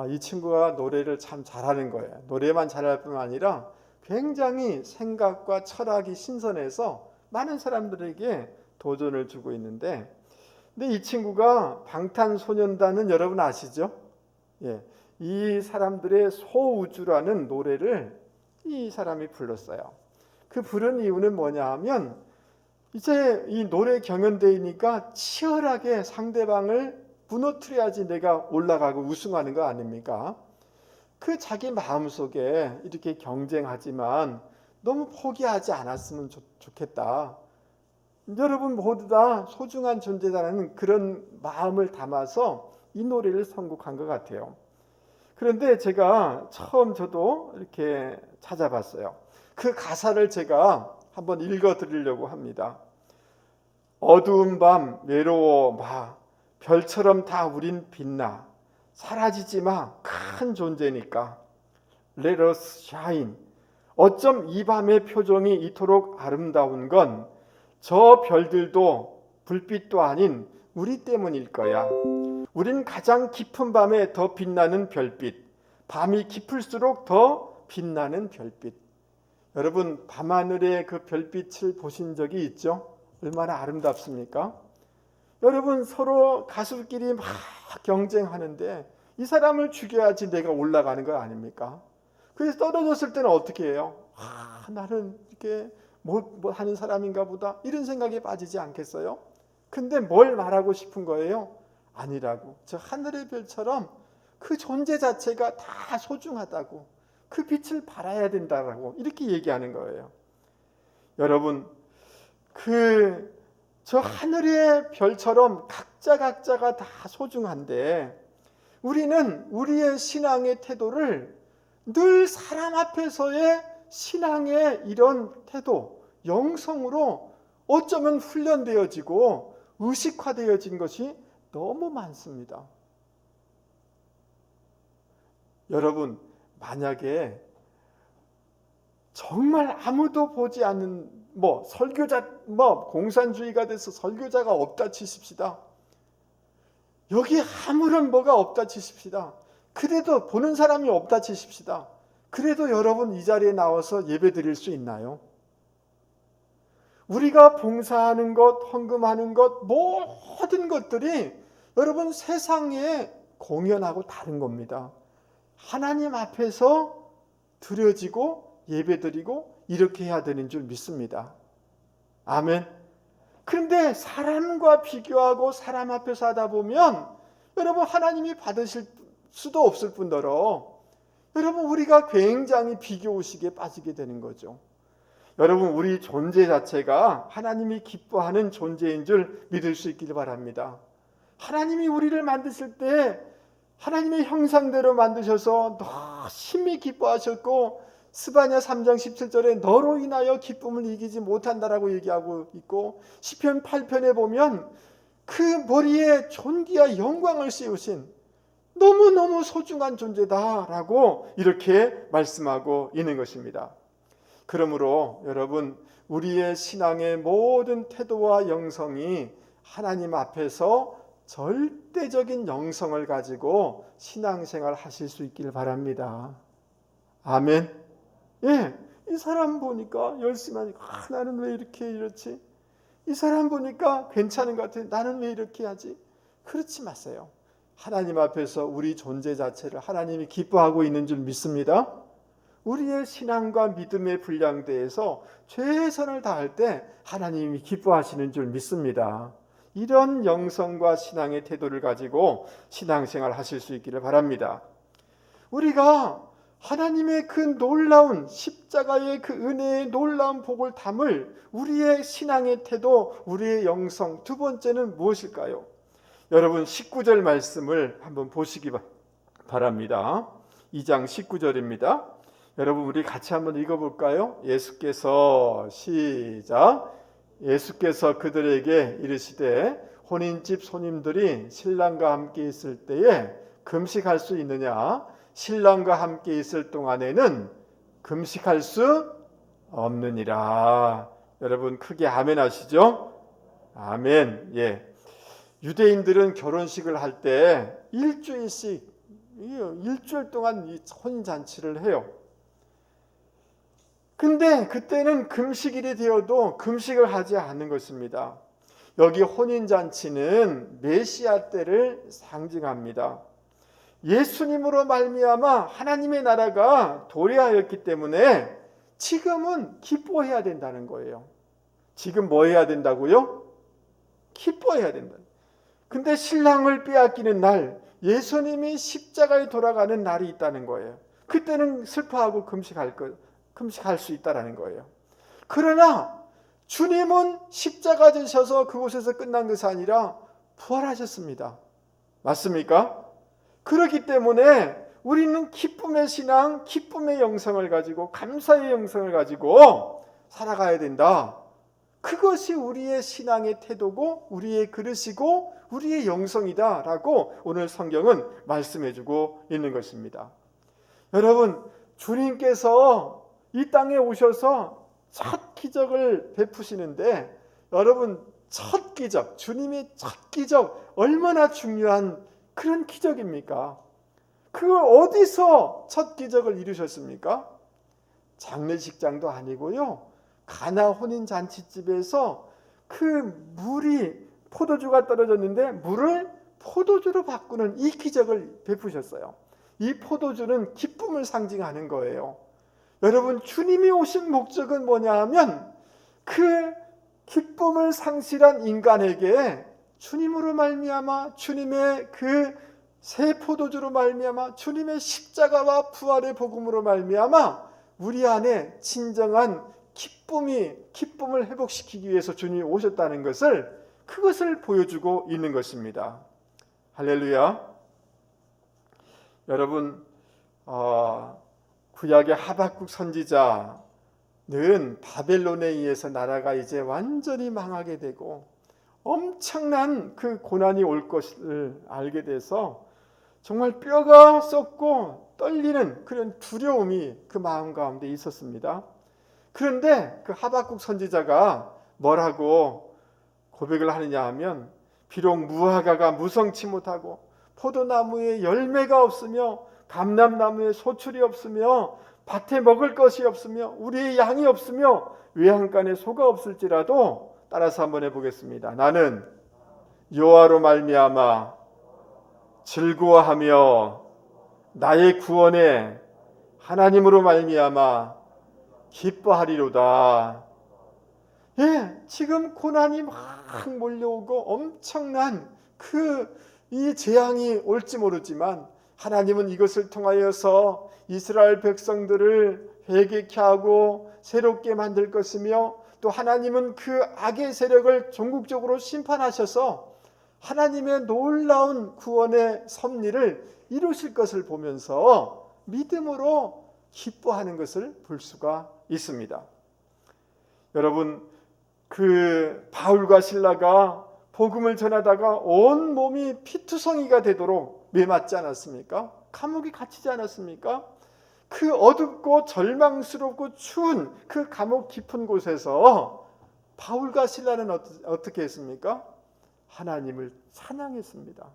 이 친구가 노래를 참 잘하는 거예요. 노래만 잘할 뿐 아니라 굉장히 생각과 철학이 신선해서 많은 사람들에게 도전을 주고 있는데, 근데 이 친구가 방탄소년단은 여러분 아시죠? 예, 이 사람들의 소우주라는 노래를 이 사람이 불렀어요. 그 부른 이유는 뭐냐 하면 이제 이 노래 경연대회니까 치열하게 상대방을 무너뜨려야지 내가 올라가고 우승하는 거 아닙니까? 그 자기 마음속에 이렇게 경쟁하지만 너무 포기하지 않았으면 좋겠다. 여러분 모두 다 소중한 존재라는 그런 마음을 담아서 이 노래를 선곡한 것 같아요. 그런데 제가 처음 저도 이렇게 찾아봤어요. 그 가사를 제가 한번 읽어 드리려고 합니다. 어두운 밤 외로워 마, 별처럼 다 우린 빛나, 사라지지 마, 큰 존재니까. Let us shine. 어쩜 이 밤의 표정이 이토록 아름다운 건 저 별들도 불빛도 아닌 우리 때문일 거야. 우린 가장 깊은 밤에 더 빛나는 별빛, 밤이 깊을수록 더 빛나는 별빛. 여러분 밤하늘의 그 별빛을 보신 적이 있죠? 얼마나 아름답습니까? 여러분 서로 가수끼리 막 경쟁하는데 이 사람을 죽여야지 내가 올라가는 거 아닙니까? 그래서 떨어졌을 때는 어떻게 해요? 나는 이렇게 뭐 하는 사람인가 보다, 이런 생각에 빠지지 않겠어요? 근데 뭘 말하고 싶은 거예요? 아니라고. 저 하늘의 별처럼 그 존재 자체가 다 소중하다고, 그 빛을 발해야 된다라고 이렇게 얘기하는 거예요. 여러분 저 하늘의 별처럼 각자가 다 소중한데 우리는 우리의 신앙의 태도를 늘 사람 앞에서의 신앙의 이런 태도, 영성으로 어쩌면 훈련되어지고 의식화되어진 것이 너무 많습니다. 여러분 만약에 정말 아무도 보지 않는 설교자 공산주의가 돼서 설교자가 없다 치십시다. 여기 아무런 뭐가 없다 치십시다. 그래도 보는 사람이 없다 치십시다. 그래도 여러분 이 자리에 나와서 예배 드릴 수 있나요? 우리가 봉사하는 것, 헌금하는 것, 모든 것들이 여러분 세상에 공연하고 다른 겁니다. 하나님 앞에서 드려지고 예배드리고 이렇게 해야 되는 줄 믿습니다. 아멘. 그런데 사람과 비교하고 사람 앞에서 하다 보면 여러분 하나님이 받으실 수도 없을 뿐더러 여러분 우리가 굉장히 비교의식에 빠지게 되는 거죠. 여러분 우리 존재 자체가 하나님이 기뻐하는 존재인 줄 믿을 수 있기를 바랍니다. 하나님이 우리를 만드실 때 하나님의 형상대로 만드셔서 심히 기뻐하셨고 스바냐 3장 17절에 너로 인하여 기쁨을 이기지 못한다라고 얘기하고 있고, 시편 8편에 보면 그 머리에 존귀와 영광을 씌우신 너무너무 소중한 존재다라고 이렇게 말씀하고 있는 것입니다. 그러므로 여러분 우리의 신앙의 모든 태도와 영성이 하나님 앞에서 절대적인 영성을 가지고 신앙생활 하실 수 있기를 바랍니다. 아멘. 예, 이 사람 보니까 열심히 하니까 나는 왜 이렇지? 이 사람 보니까 괜찮은 것 같아. 나는 왜 이렇게 하지? 그렇지 마세요. 하나님 앞에서 우리 존재 자체를 하나님이 기뻐하고 있는 줄 믿습니다. 우리의 신앙과 믿음의 분량대에서 최선을 다할 때 하나님이 기뻐하시는 줄 믿습니다. 이런 영성과 신앙의 태도를 가지고 신앙생활 하실 수 있기를 바랍니다. 우리가 하나님의 그 놀라운 십자가의 그 은혜의 놀라운 복을 담을 우리의 신앙의 태도, 우리의 영성, 두 번째는 무엇일까요? 여러분 19절 말씀을 한번 보시기 바랍니다. 2장 19절입니다. 여러분 우리 같이 한번 읽어볼까요? 예수께서 시작. 예수께서 그들에게 이르시되 혼인집 손님들이 신랑과 함께 있을 때에 금식할 수 있느냐? 신랑과 함께 있을 동안에는 금식할 수 없느니라. 여러분 크게 아멘 하시죠? 아멘. 예. 유대인들은 결혼식을 할 때 일주일씩, 일주일 동안 이 혼인잔치를 해요. 근데 그때는 금식일이 되어도 금식을 하지 않는 것입니다. 여기 혼인잔치는 메시아 때를 상징합니다. 예수님으로 말미암아 하나님의 나라가 도래하였기 때문에 지금은 기뻐해야 된다는 거예요. 지금 뭐 해야 된다고요? 기뻐해야 된다. 근데 신랑을 빼앗기는 날, 예수님이 십자가에 돌아가는 날이 있다는 거예요. 그때는 슬퍼하고 금식할 수 있다는 거예요. 그러나 주님은 십자가 지셔서 그곳에서 끝난 것이 아니라 부활하셨습니다. 맞습니까? 그렇기 때문에 우리는 기쁨의 신앙, 기쁨의 영성을 가지고, 감사의 영성을 가지고 살아가야 된다. 그것이 우리의 신앙의 태도고 우리의 그릇이고 우리의 영성이다라고 오늘 성경은 말씀해주고 있는 것입니다. 여러분, 주님께서 이 땅에 오셔서 첫 기적을 베푸시는데, 여러분 첫 기적, 주님의 첫 기적 얼마나 중요한 그런 기적입니까? 그걸 어디서 첫 기적을 이루셨습니까? 장례식장도 아니고요, 가나 혼인잔치집에서 그 물이, 포도주가 떨어졌는데 물을 포도주로 바꾸는 이 기적을 베푸셨어요. 이 포도주는 기쁨을 상징하는 거예요. 여러분, 주님이 오신 목적은 뭐냐 하면 그 기쁨을 상실한 인간에게 주님으로 말미암아, 주님의 그 새 포도주로 말미암아, 주님의 십자가와 부활의 복음으로 말미암아 우리 안에 진정한 기쁨을 회복시키기 위해서 주님이 오셨다는 것을, 그것을 보여주고 있는 것입니다. 할렐루야. 여러분, 구약의 하박국 선지자는 바벨론에 의해서 나라가 이제 완전히 망하게 되고 엄청난 그 고난이 올 것을 알게 돼서 정말 뼈가 썩고 떨리는 그런 두려움이 그 마음 가운데 있었습니다. 그런데 그 하박국 선지자가 뭐라고 고백을 하느냐 하면, 비록 무화과가 무성치 못하고 포도나무에 열매가 없으며 감람나무에 소출이 없으며 밭에 먹을 것이 없으며 우리의 양이 없으며 외양간에 소가 없을지라도, 따라서 한번 해보겠습니다. 나는 여호와로 말미암아 즐거워하며 나의 구원에 하나님으로 말미암아 기뻐하리로다. 예, 지금 고난이 막 몰려오고 엄청난 이 재앙이 올지 모르지만 하나님은 이것을 통하여서 이스라엘 백성들을 회개케 하고 새롭게 만들 것이며, 또 하나님은 그 악의 세력을 전국적으로 심판하셔서 하나님의 놀라운 구원의 섭리를 이루실 것을 보면서 믿음으로 기뻐하는 것을 볼 수가 있습니다. 여러분, 그 바울과 실라가 복음을 전하다가 온 몸이 피투성이가 되도록 매맞지 않았습니까? 감옥에 갇히지 않았습니까? 그 어둡고 절망스럽고 추운 그 감옥 깊은 곳에서 바울과 실라는 어떻게 했습니까? 하나님을 찬양했습니다.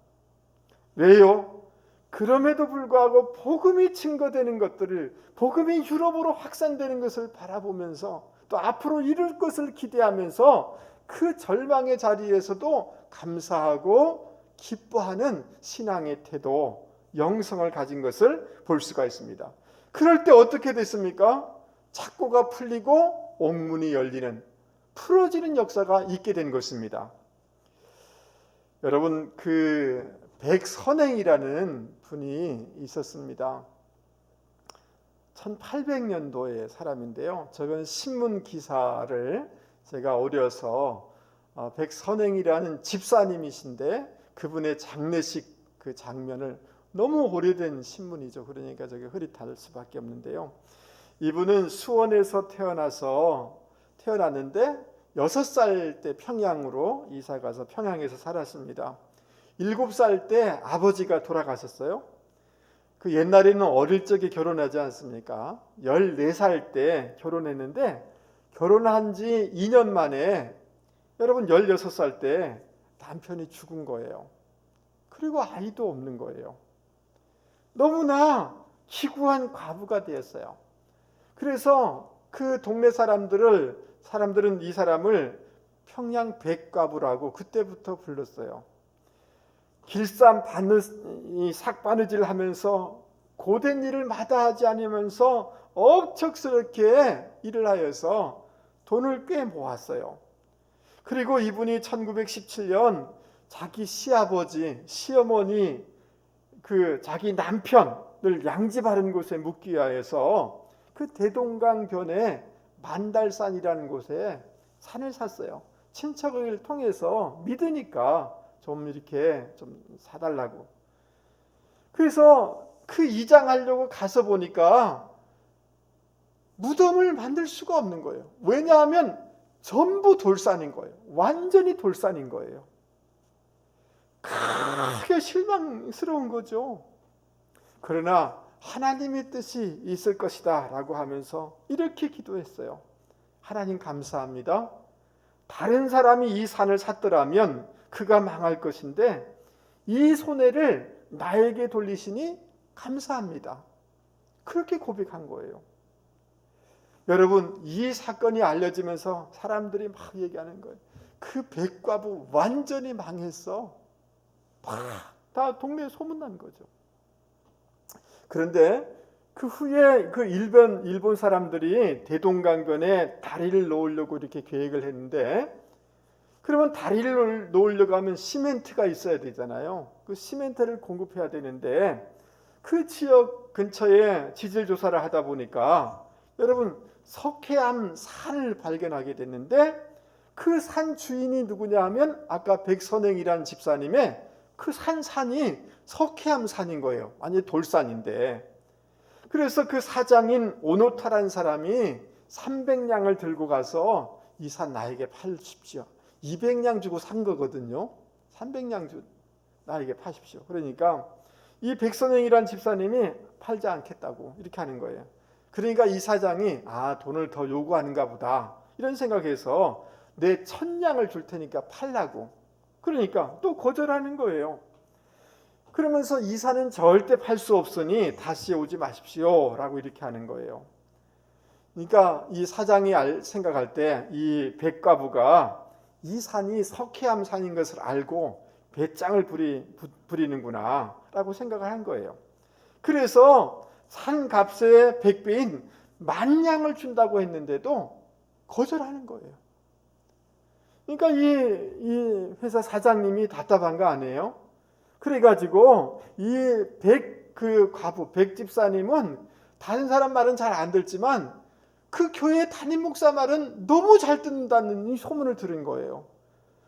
왜요? 그럼에도 불구하고 복음이 증거되는 것들을, 복음이 유럽으로 확산되는 것을 바라보면서 또 앞으로 이룰 것을 기대하면서 그 절망의 자리에서도 감사하고 기뻐하는 신앙의 태도, 영성을 가진 것을 볼 수가 있습니다. 그럴 때 어떻게 됐습니까? 착고가 풀리고 옥문이 열리는, 풀어지는 역사가 있게 된 것입니다. 여러분, 그 백선행이라는 분이 있었습니다. 1800년도의 사람인데요. 저건 신문 기사를 제가 어려서 백선행이라는 집사님이신데 그분의 장례식 그 장면을, 너무 오래된 신문이죠. 그러니까 저게 흐릿할 수밖에 없는데요. 이분은 수원에서 태어났는데 6살 때 평양으로 이사 가서 평양에서 살았습니다. 7살 때 아버지가 돌아가셨어요. 그 옛날에는 어릴 적에 결혼하지 않습니까? 14살 때 결혼했는데 결혼한 지 2년 만에 여러분 16살 때 남편이 죽은 거예요. 그리고 아이도 없는 거예요. 너무나 기구한 과부가 되었어요. 그래서 그 동네 사람들은 이 사람을 평양 백과부라고 그때부터 불렀어요. 길쌈 삭바느질 하면서 고된 일을 마다하지 않으면서 억척스럽게 일을 하여서 돈을 꽤 모았어요. 그리고 이분이 1917년 자기 시아버지, 시어머니, 그 자기 남편을 양지 바른 곳에 묵기 위하여서 그 대동강변에 만달산이라는 곳에 산을 샀어요. 친척을 통해서 믿으니까 좀 이렇게 좀 사달라고. 그래서 그 이장하려고 가서 보니까 무덤을 만들 수가 없는 거예요. 왜냐하면 전부 돌산인 거예요. 완전히 돌산인 거예요. 크게 실망스러운 거죠. 그러나 하나님의 뜻이 있을 것이다 라고 하면서 이렇게 기도했어요. 하나님 감사합니다. 다른 사람이 이 산을 샀더라면 그가 망할 것인데 이 손해를 나에게 돌리시니 감사합니다. 그렇게 고백한 거예요. 여러분, 이 사건이 알려지면서 사람들이 막 얘기하는 거예요. 그 백과부 완전히 망했어. 다 동네에 소문난 거죠. 그런데 그 후에 그 일본 사람들이 대동강변에 다리를 놓으려고 이렇게 계획을 했는데, 그러면 다리를 놓으려고 하면 시멘트가 있어야 되잖아요. 그 시멘트를 공급해야 되는데 그 지역 근처에 지질 조사를 하다 보니까 여러분 석회암 산을 발견하게 됐는데 그 산 주인이 누구냐 하면 아까 백선행이라는 집사님의 그 산이 석회암 산인 거예요. 완전히 돌산인데. 그래서 그 사장인 오노타라는 사람이 300냥을 들고 가서 이 산 나에게 팔십시오. 200냥 주고 산 거거든요. 300냥 주 나에게 파십시오. 그러니까 이 백선행이라는 집사님이 팔지 않겠다고 이렇게 하는 거예요. 그러니까 이 사장이 돈을 더 요구하는가 보다 이런 생각해서 내 1000냥을 줄 테니까 팔라고. 그러니까 또 거절하는 거예요. 그러면서 이 산은 절대 팔 수 없으니 다시 오지 마십시오 라고 이렇게 하는 거예요. 그러니까 이 사장이 생각할 때 이 백과부가 이 산이 석회암 산인 것을 알고 배짱을 부리는구나 라고 생각을 한 거예요. 그래서 산 값의 100배인 10,000냥을 준다고 했는데도 거절하는 거예요. 그러니까 이 회사 사장님이 답답한 거 아니에요? 그래가지고 이 백 집사님은 다른 사람 말은 잘 안 듣지만 그 교회 담임 목사 말은 너무 잘 듣는다는 이 소문을 들은 거예요.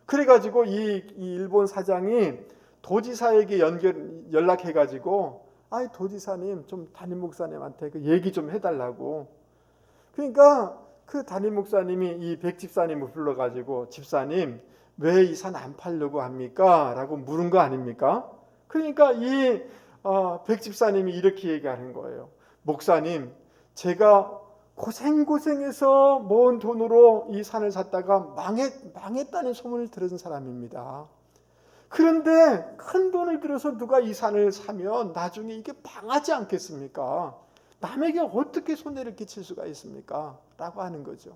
그래가지고 이 일본 사장이 도지사에게 연락해가지고 도지사님 좀 담임 목사님한테 그 얘기 좀 해달라고. 그러니까 그 담임 목사님이 이 백 집사님을 불러가지고 집사님 왜 이 산 안 팔려고 합니까? 라고 물은 거 아닙니까? 그러니까 이 백 집사님이 이렇게 얘기하는 거예요. 목사님, 제가 고생해서 모은 돈으로 이 산을 샀다가 망했다는 소문을 들은 사람입니다. 그런데 큰 돈을 들여서 누가 이 산을 사면 나중에 이게 망하지 않겠습니까? 남에게 어떻게 손해를 끼칠 수가 있습니까? 라고 하는 거죠.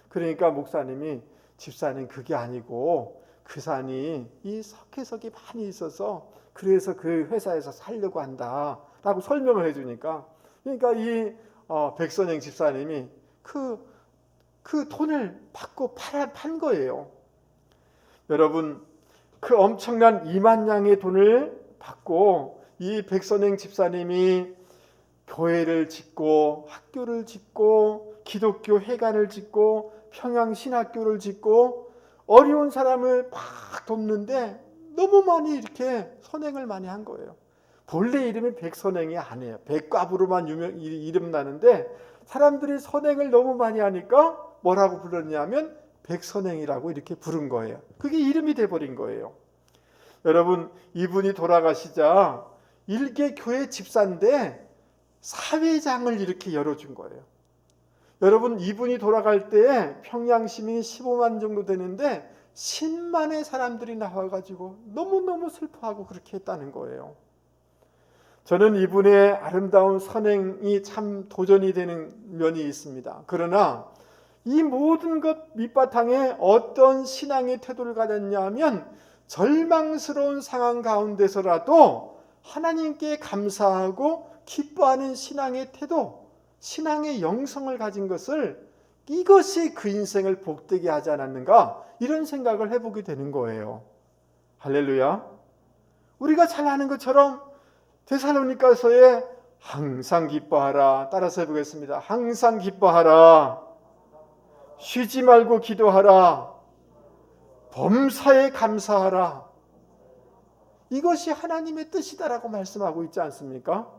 그러니까 목사님이 집사님 그게 아니고 그 산이 이 석회석이 많이 있어서 그래서 그 회사에서 살려고 한다 라고 설명을 해주니까, 그러니까 이 백선행 집사님이 그 돈을 받고 판 거예요. 여러분, 그 엄청난 20,000냥의 돈을 받고 이 백선행 집사님이 교회를 짓고 학교를 짓고 기독교 회관을 짓고 평양신학교를 짓고 어려운 사람을 막 돕는데 너무 많이 이렇게 선행을 많이 한 거예요. 본래 이름이 백선행이 아니에요. 백과부로만 이름 나는데 사람들이 선행을 너무 많이 하니까 뭐라고 불렀냐면 백선행이라고 이렇게 부른 거예요. 그게 이름이 돼버린 거예요. 여러분, 이분이 돌아가시자 일개 교회 집사인데 사회장을 이렇게 열어준 거예요. 여러분, 이분이 돌아갈 때 평양 시민이 15만 정도 되는데 10만의 사람들이 나와가지고 너무너무 슬퍼하고 그렇게 했다는 거예요. 저는 이분의 아름다운 선행이 참 도전이 되는 면이 있습니다. 그러나 이 모든 것 밑바탕에 어떤 신앙의 태도를 가졌냐 하면 절망스러운 상황 가운데서라도 하나님께 감사하고 기뻐하는 신앙의 태도, 신앙의 영성을 가진 것을, 이것이 그 인생을 복되게 하지 않았는가, 이런 생각을 해보게 되는 거예요. 할렐루야. 우리가 잘 아는 것처럼 데살로니가서에 항상 기뻐하라, 따라서 해보겠습니다. 항상 기뻐하라, 쉬지 말고 기도하라, 범사에 감사하라. 이것이 하나님의 뜻이다라고 말씀하고 있지 않습니까?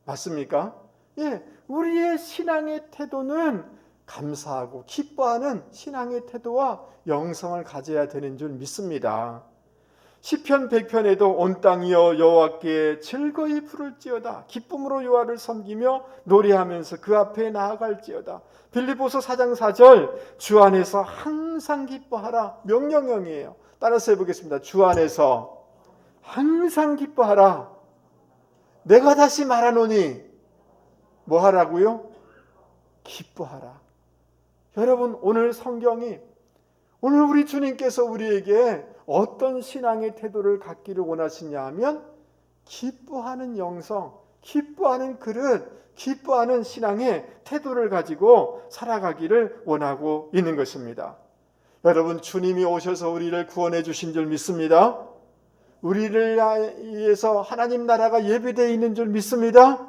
맞습니까? 예, 우리의 신앙의 태도는 감사하고 기뻐하는 신앙의 태도와 영성을 가져야 되는 줄 믿습니다. 시편 100편에도 온 땅이여 여호와께 즐거이 부를지어다, 기쁨으로 여호와를 섬기며 노래하면서 그 앞에 나아갈지어다. 빌립보서 4장 4절 주 안에서 항상 기뻐하라, 명령형이에요. 따라서 해보겠습니다. 주 안에서 항상 기뻐하라. 내가 다시 말하노니 뭐 하라고요? 기뻐하라. 여러분, 오늘 성경이, 오늘 우리 주님께서 우리에게 어떤 신앙의 태도를 갖기를 원하시냐 하면 기뻐하는 영성, 기뻐하는 그릇, 기뻐하는 신앙의 태도를 가지고 살아가기를 원하고 있는 것입니다. 여러분, 주님이 오셔서 우리를 구원해 주신 줄 믿습니다. 우리를 위해서 하나님 나라가 예비되어 있는 줄 믿습니다.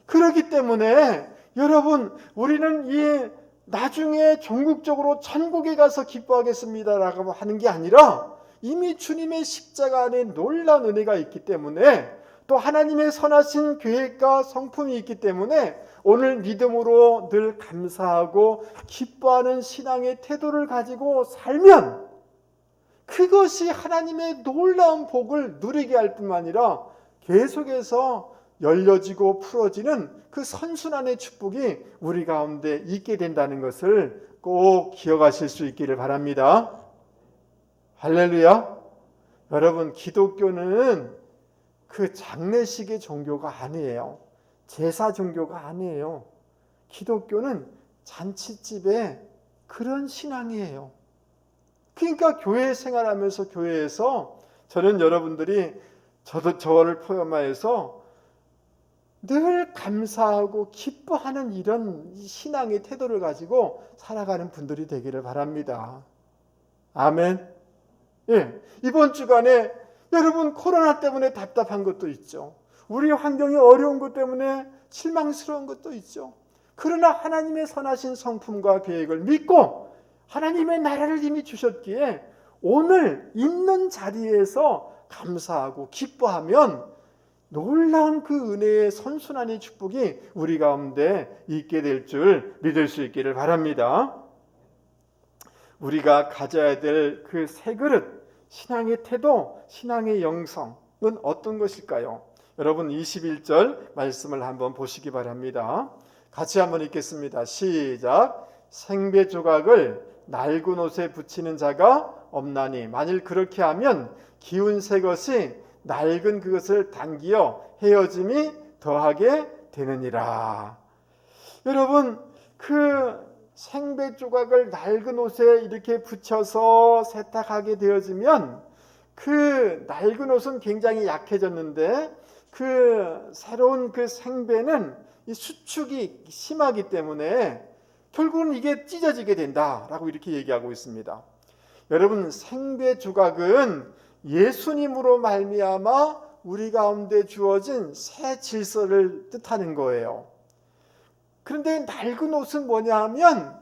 그렇기 때문에 여러분, 우리는 이 나중에 종국적으로 천국에 가서 기뻐하겠습니다라고 하는 게 아니라 이미 주님의 십자가 안에 놀라운 은혜가 있기 때문에, 또 하나님의 선하신 계획과 성품이 있기 때문에 오늘 믿음으로 늘 감사하고 기뻐하는 신앙의 태도를 가지고 살면 그것이 하나님의 놀라운 복을 누리게 할 뿐만 아니라 계속해서 열려지고 풀어지는 그 선순환의 축복이 우리 가운데 있게 된다는 것을 꼭 기억하실 수 있기를 바랍니다. 할렐루야. 여러분, 기독교는 그 장례식의 종교가 아니에요. 제사 종교가 아니에요. 기독교는 잔치집의 그런 신앙이에요. 그러니까 교회 생활하면서 교회에서 저는 여러분들이 저를 포함하여서 늘 감사하고 기뻐하는 이런 신앙의 태도를 가지고 살아가는 분들이 되기를 바랍니다. 아멘. 예, 이번 주간에 여러분 코로나 때문에 답답한 것도 있죠. 우리 환경이 어려운 것 때문에 실망스러운 것도 있죠. 그러나 하나님의 선하신 성품과 계획을 믿고 하나님의 나라를 이미 주셨기에 오늘 있는 자리에서 감사하고 기뻐하면 놀라운 그 은혜의 선순환의 축복이 우리 가운데 있게 될 줄 믿을 수 있기를 바랍니다. 우리가 가져야 될 그 세 그릇, 신앙의 태도, 신앙의 영성은 어떤 것일까요? 여러분, 21절 말씀을 한번 보시기 바랍니다. 같이 한번 읽겠습니다. 시작. 생배 조각을 낡은 옷에 붙이는 자가 없나니 만일 그렇게 하면 기운 새 것이 낡은 그것을 당기어 헤어짐이 더하게 되느니라. 여러분, 그 생배 조각을 낡은 옷에 이렇게 붙여서 세탁하게 되어지면 그 낡은 옷은 굉장히 약해졌는데 그 새로운 그 생배는 이 수축이 심하기 때문에 결국은 이게 찢어지게 된다라고 이렇게 얘기하고 있습니다. 여러분, 생배 조각은 예수님으로 말미암아 우리 가운데 주어진 새 질서를 뜻하는 거예요. 그런데 낡은 옷은 뭐냐 하면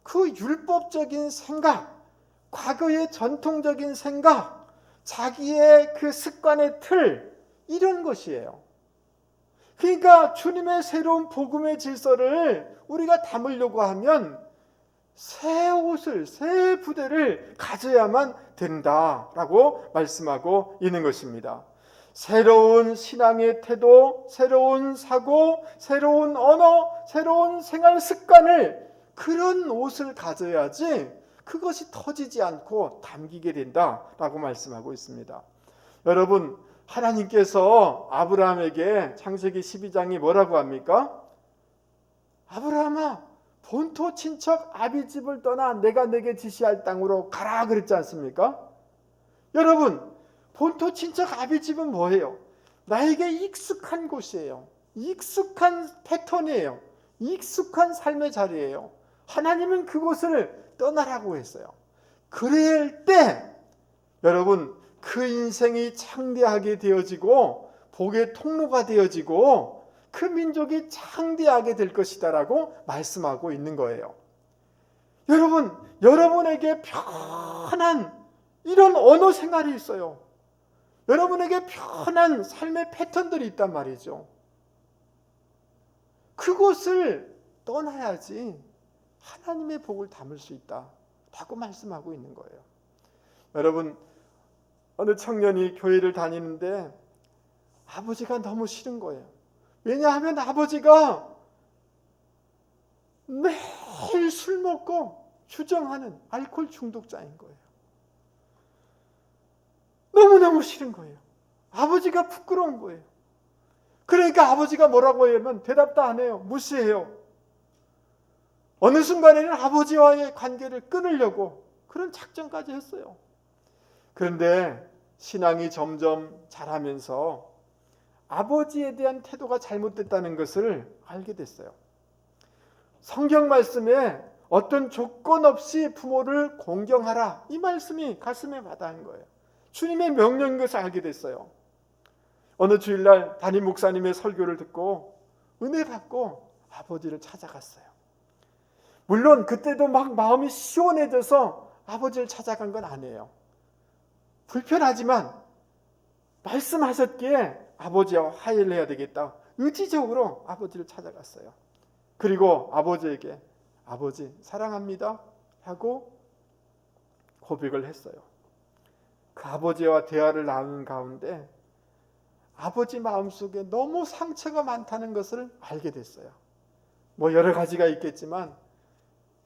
그 율법적인 생각, 과거의 전통적인 생각, 자기의 그 습관의 틀, 이런 것이에요. 그러니까 주님의 새로운 복음의 질서를 우리가 담으려고 하면 새 옷을, 새 부대를 가져야만 된다라고 말씀하고 있는 것입니다. 새로운 신앙의 태도, 새로운 사고, 새로운 언어, 새로운 생활 습관을, 그런 옷을 가져야지 그것이 터지지 않고 담기게 된다라고 말씀하고 있습니다. 여러분, 하나님께서 아브라함에게 창세기 12장이 뭐라고 합니까? 아브라함아, 본토 친척 아비집을 떠나 내가 내게 지시할 땅으로 가라 그랬지 않습니까? 여러분, 본토 친척 아비집은 뭐예요? 나에게 익숙한 곳이에요. 익숙한 패턴이에요. 익숙한 삶의 자리예요. 하나님은 그곳을 떠나라고 했어요. 그럴 때 여러분, 그 인생이 창대하게 되어지고 복의 통로가 되어지고 그 민족이 창대하게 될 것이다라고 말씀하고 있는 거예요. 여러분, 여러분에게 편한 이런 언어 생활이 있어요. 여러분에게 편한 삶의 패턴들이 있단 말이죠. 그곳을 떠나야지 하나님의 복을 담을 수 있다라고 말씀하고 있는 거예요. 여러분, 어느 청년이 교회를 다니는데 아버지가 너무 싫은 거예요. 왜냐하면 아버지가 매일 술 먹고 주정하는 알코올 중독자인 거예요. 너무너무 싫은 거예요. 아버지가 부끄러운 거예요. 그러니까 아버지가 뭐라고 하면 대답도 안 해요. 무시해요. 어느 순간에는 아버지와의 관계를 끊으려고 그런 작전까지 했어요. 그런데 신앙이 점점 자라면서 아버지에 대한 태도가 잘못됐다는 것을 알게 됐어요. 성경 말씀에 어떤 조건 없이 부모를 공경하라, 이 말씀이 가슴에 와닿은 거예요. 주님의 명령인 것을 알게 됐어요. 어느 주일날 담임 목사님의 설교를 듣고 은혜 받고 아버지를 찾아갔어요. 물론 그때도 막 마음이 시원해져서 아버지를 찾아간 건 아니에요. 불편하지만 말씀하셨기에 아버지와 화해를 해야 되겠다, 의지적으로 아버지를 찾아갔어요. 그리고 아버지에게 아버지 사랑합니다 하고 고백을 했어요. 그 아버지와 대화를 나누는 가운데 아버지 마음속에 너무 상처가 많다는 것을 알게 됐어요. 뭐 여러 가지가 있겠지만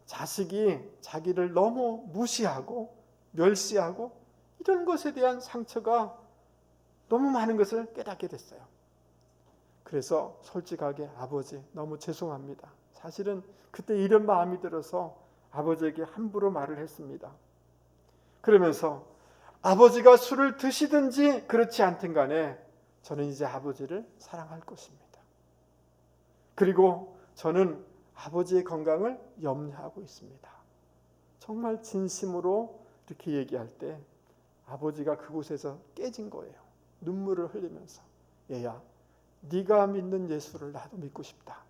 자식이 자기를 너무 무시하고 멸시하고 이런 것에 대한 상처가 너무 많은 것을 깨닫게 됐어요. 그래서 솔직하게 아버지 너무 죄송합니다. 사실은 그때 이런 마음이 들어서 아버지에게 함부로 말을 했습니다. 그러면서 아버지가 술을 드시든지 그렇지 않든 간에 저는 이제 아버지를 사랑할 것입니다. 그리고 저는 아버지의 건강을 염려하고 있습니다. 정말 진심으로 이렇게 얘기할 때 아버지가 그곳에서 깨진 거예요. 눈물을 흘리면서 얘야, 네가 믿는 예수를 나도 믿고 싶다.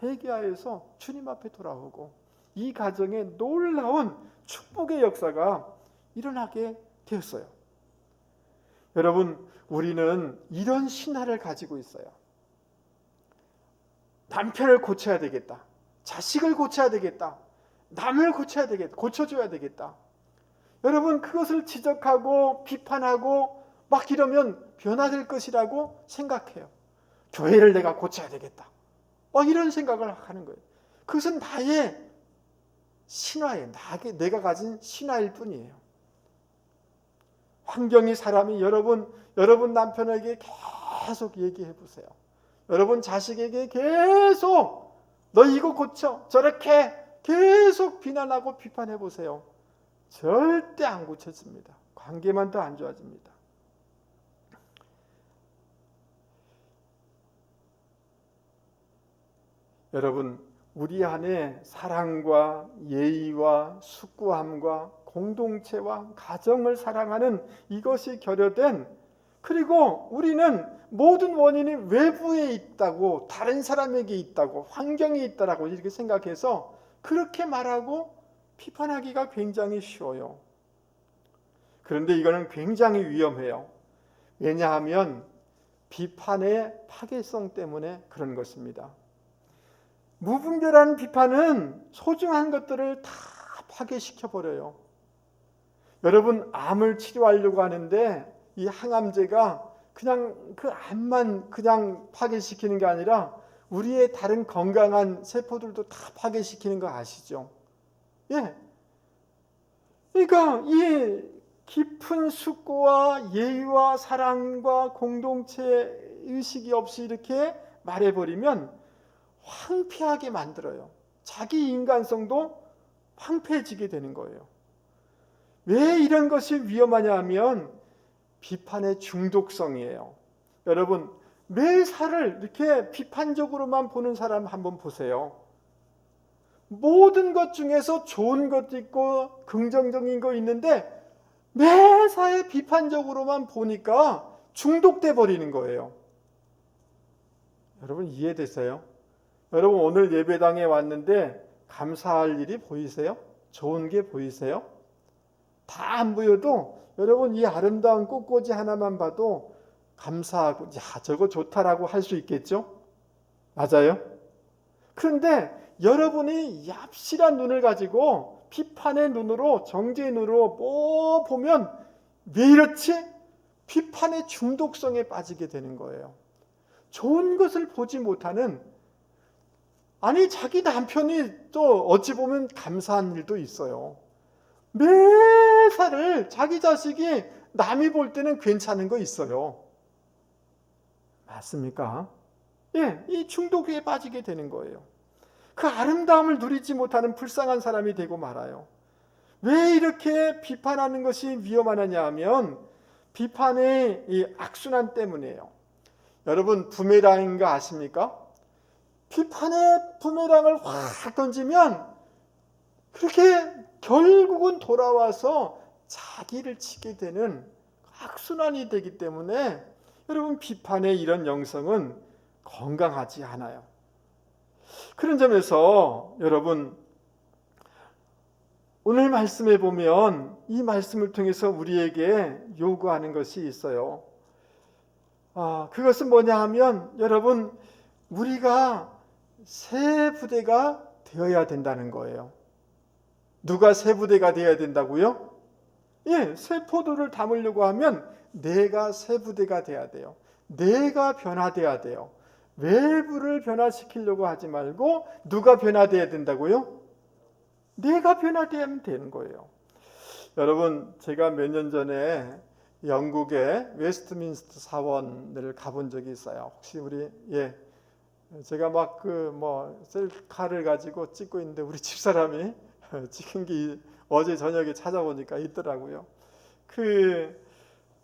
회개하여서 주님 앞에 돌아오고 이 가정에 놀라운 축복의 역사가 일어나게 되었어요. 여러분, 우리는 이런 신화를 가지고 있어요. 남편을 고쳐야 되겠다. 자식을 고쳐야 되겠다. 남을 고쳐야 되겠다. 고쳐줘야 되겠다. 여러분, 그것을 지적하고 비판하고 막 이러면 변화될 것이라고 생각해요. 교회를 내가 고쳐야 되겠다. 이런 생각을 하는 거예요. 그것은 나의 신화예요. 내가 가진 신화일 뿐이에요. 환경이 사람이 여러분 남편에게 계속 얘기해 보세요. 여러분 자식에게 계속 너 이거 고쳐 저렇게 계속 비난하고 비판해 보세요. 절대 안 고쳐집니다. 관계만 더 안 좋아집니다. 여러분, 우리 안에 사랑과 예의와 숙고함과 공동체와 가정을 사랑하는 이것이 결여된, 그리고 우리는 모든 원인이 외부에 있다고, 다른 사람에게 있다고, 환경에 있다라고 이렇게 생각해서 그렇게 말하고 비판하기가 굉장히 쉬워요. 그런데 이거는 굉장히 위험해요. 왜냐하면 비판의 파괴성 때문에 그런 것입니다. 무분별한 비판은 소중한 것들을 다 파괴시켜버려요. 여러분, 암을 치료하려고 하는데 이 항암제가 그냥 그 암만 그냥 파괴시키는 게 아니라 우리의 다른 건강한 세포들도 다 파괴시키는 거 아시죠? 예. 그러니까 이 깊은 숙고와 예의와 사랑과 공동체 의식이 없이 이렇게 말해버리면 황폐하게 만들어요. 자기 인간성도 황폐해지게 되는 거예요. 왜 이런 것이 위험하냐 하면 비판의 중독성이에요. 여러분, 매사를 이렇게 비판적으로만 보는 사람 한번 보세요. 모든 것 중에서 좋은 것도 있고 긍정적인 거 있는데 매사에 비판적으로만 보니까 중독돼 버리는 거예요. 여러분 이해되세요? 여러분 오늘 예배당에 왔는데 감사할 일이 보이세요? 좋은 게 보이세요? 다 안 보여도 여러분 이 아름다운 꽃꽂이 하나만 봐도 감사하고 야 저거 좋다라고 할 수 있겠죠? 맞아요? 그런데 여러분이 얍실한 눈을 가지고 비판의 눈으로 정죄의 눈으로 보면 왜 이렇지? 비판의 중독성에 빠지게 되는 거예요. 좋은 것을 보지 못하는 아니 자기 남편이 또 어찌 보면 감사한 일도 있어요. 매사를 자기 자식이 남이 볼 때는 괜찮은 거 있어요. 맞습니까? 예, 이 중독에 빠지게 되는 거예요. 그 아름다움을 누리지 못하는 불쌍한 사람이 되고 말아요. 왜 이렇게 비판하는 것이 위험하느냐 하면 비판의 이 악순환 때문이에요. 여러분 부메랑인 거 아십니까? 비판의 부메랑을 확 던지면 그렇게 결국은 돌아와서 자기를 치게 되는 악순환이 되기 때문에 여러분 비판의 이런 영성은 건강하지 않아요. 그런 점에서 여러분 오늘 말씀에 보면 이 말씀을 통해서 우리에게 요구하는 것이 있어요. 그것은 뭐냐 하면 여러분 우리가 새 부대가 되어야 된다는 거예요. 누가 새 부대가 되어야 된다고요? 예, 새 포도를 담으려고 하면 내가 새 부대가 돼야 돼요. 내가 변화돼야 돼요. 외부를 변화시키려고 하지 말고 누가 변화돼야 된다고요? 내가 변화되면 되는 거예요. 여러분 제가 몇 년 전에 영국의 웨스트민스터 사원을 가본 적이 있어요. 혹시 우리 제가 막 셀카를 가지고 찍고 있는데 우리 집사람이 찍은 게 어제 저녁에 찾아보니까 있더라고요.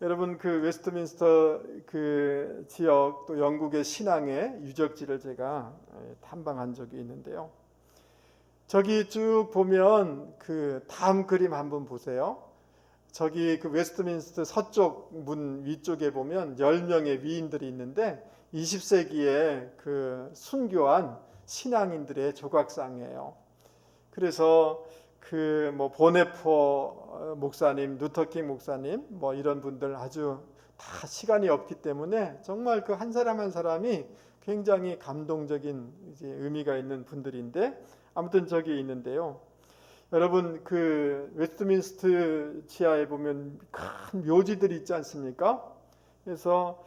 여러분 그 웨스트민스터 그 지역 또 영국의 신앙의 유적지를 제가 탐방한 적이 있는데요. 저기 쭉 보면 그 다음 그림 한번 보세요. 저기 그 웨스트민스터 서쪽 문 위쪽에 보면 10명의 위인들이 있는데 20세기에 그 순교한 신앙인들의 조각상이에요. 그래서 보네포 목사님, 루터킹 목사님 이런 분들 아주 다 시간이 없기 때문에 정말 그 한 사람 한 사람이 굉장히 감동적인 의미가 있는 분들인데 아무튼 저기 있는데요. 여러분 그 웨스트민스터 지하에 보면 큰 묘지들이 있지 않습니까? 그래서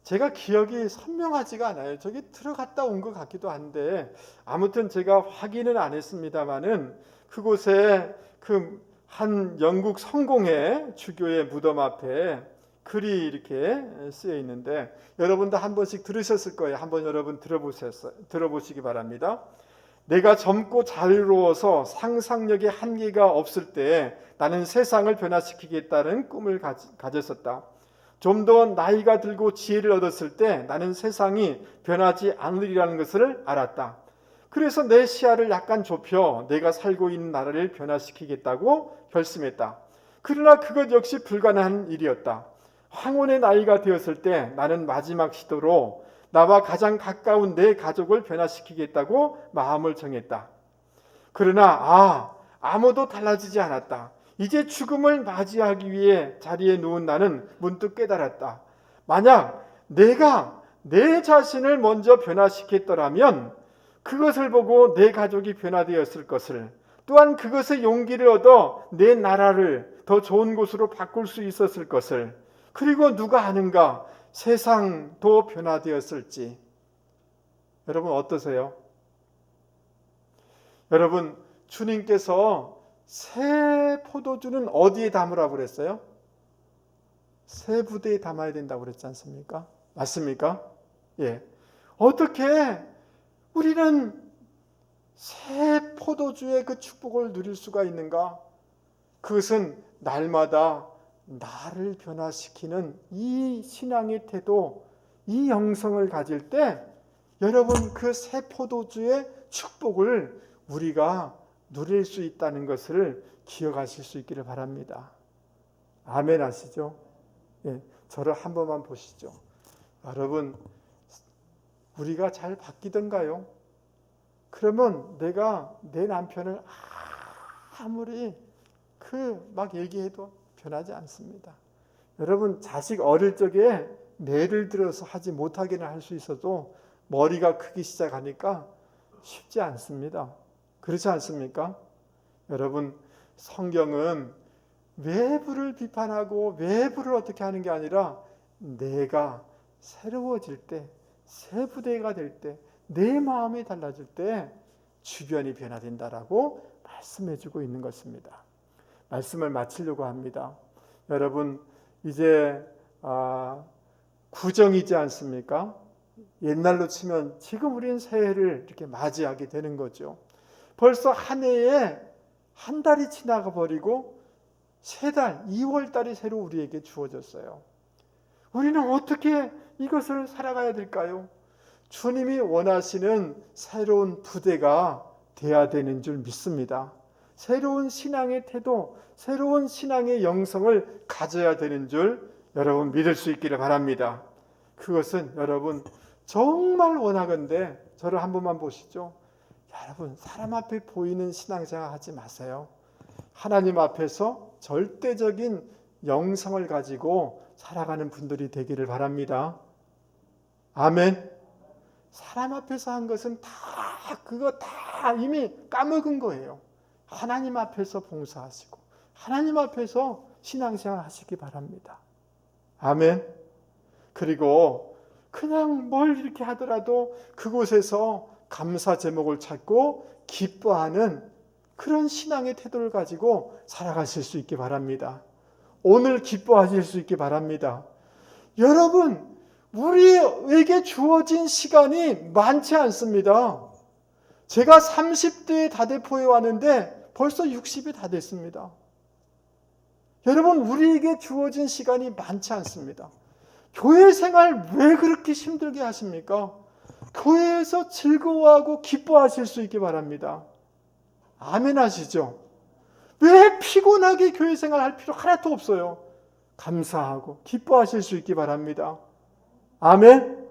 제가 기억이 선명하지가 않아요. 저기 들어갔다 온 것 같기도 한데 아무튼 제가 확인은 안 했습니다만은 그곳에 그 한 영국 성공의 주교의 무덤 앞에 글이 이렇게 쓰여 있는데 여러분도 한 번씩 들으셨을 거예요. 한번 여러분 들어보시기 바랍니다. 내가 젊고 자유로워서 상상력의 한계가 없을 때 나는 세상을 변화시키겠다는 꿈을 가졌었다. 좀 더 나이가 들고 지혜를 얻었을 때 나는 세상이 변하지 않으리라는 것을 알았다. 그래서 내 시야를 약간 좁혀 내가 살고 있는 나라를 변화시키겠다고 결심했다. 그러나 그것 역시 불가능한 일이었다. 황혼의 나이가 되었을 때 나는 마지막 시도로 나와 가장 가까운 내 가족을 변화시키겠다고 마음을 정했다. 그러나 아무도 달라지지 않았다. 이제 죽음을 맞이하기 위해 자리에 누운 나는 문득 깨달았다. 만약 내가 내 자신을 먼저 변화시켰더라면 그것을 보고 내 가족이 변화되었을 것을, 또한 그것의 용기를 얻어 내 나라를 더 좋은 곳으로 바꿀 수 있었을 것을, 그리고 누가 아는가 세상도 변화되었을지. 여러분 어떠세요? 여러분 주님께서 새 포도주는 어디에 담으라고 그랬어요? 새 부대에 담아야 된다고 그랬지 않습니까? 맞습니까? 예. 어떻게 우리는 새 포도주의 그 축복을 누릴 수가 있는가? 그것은 날마다 나를 변화시키는 이 신앙의 태도, 이 영성을 가질 때 여러분 그 새 포도주의 축복을 우리가 누릴 수 있다는 것을 기억하실 수 있기를 바랍니다. 아멘 하시죠? 예, 저를 한 번만 보시죠. 여러분 우리가 잘 바뀌던가요? 그러면 내가 내 남편을 아무리 막 얘기해도 변하지 않습니다. 여러분 자식 어릴 적에 매를 들어서 하지 못하게는 할 수 있어도 머리가 크기 시작하니까 쉽지 않습니다. 그렇지 않습니까? 여러분 성경은 외부를 비판하고 외부를 어떻게 하는 게 아니라 내가 새로워질 때, 새 부대가 될 때, 내 마음이 달라질 때 주변이 변화된다라고 말씀해주고 있는 것입니다. 말씀을 마치려고 합니다. 여러분 이제 구정이지 않습니까? 옛날로 치면 지금 우리는 새해를 이렇게 맞이하게 되는 거죠. 벌써 한 해에 한 달이 지나가 버리고 세 달, 2월 달이 새로 우리에게 주어졌어요. 우리는 어떻게 이것을 살아가야 될까요? 주님이 원하시는 새로운 부대가 돼야 되는 줄 믿습니다. 새로운 신앙의 태도, 새로운 신앙의 영성을 가져야 되는 줄 여러분 믿을 수 있기를 바랍니다. 그것은 여러분 정말 원하건대 저를 한 번만 보시죠. 여러분 사람 앞에 보이는 신앙생활 하지 마세요. 하나님 앞에서 절대적인 영성을 가지고 살아가는 분들이 되기를 바랍니다. 아멘. 사람 앞에서 한 것은 그거 다 이미 까먹은 거예요. 하나님 앞에서 봉사하시고 하나님 앞에서 신앙생활 하시기 바랍니다. 아멘. 그리고 그냥 뭘 이렇게 하더라도 그곳에서 감사 제목을 찾고 기뻐하는 그런 신앙의 태도를 가지고 살아가실 수 있기 바랍니다. 오늘 기뻐하실 수 있기 바랍니다. 여러분, 우리에게 주어진 시간이 많지 않습니다. 제가 30대에 다대포에 왔는데 벌써 60이 다 됐습니다. 여러분, 우리에게 주어진 시간이 많지 않습니다. 교회 생활 왜 그렇게 힘들게 하십니까? 교회에서 즐거워하고 기뻐하실 수 있기 바랍니다. 아멘 하시죠? 왜 피곤하게 교회 생활 할 필요 하나도 없어요. 감사하고 기뻐하실 수 있기 바랍니다. 아멘.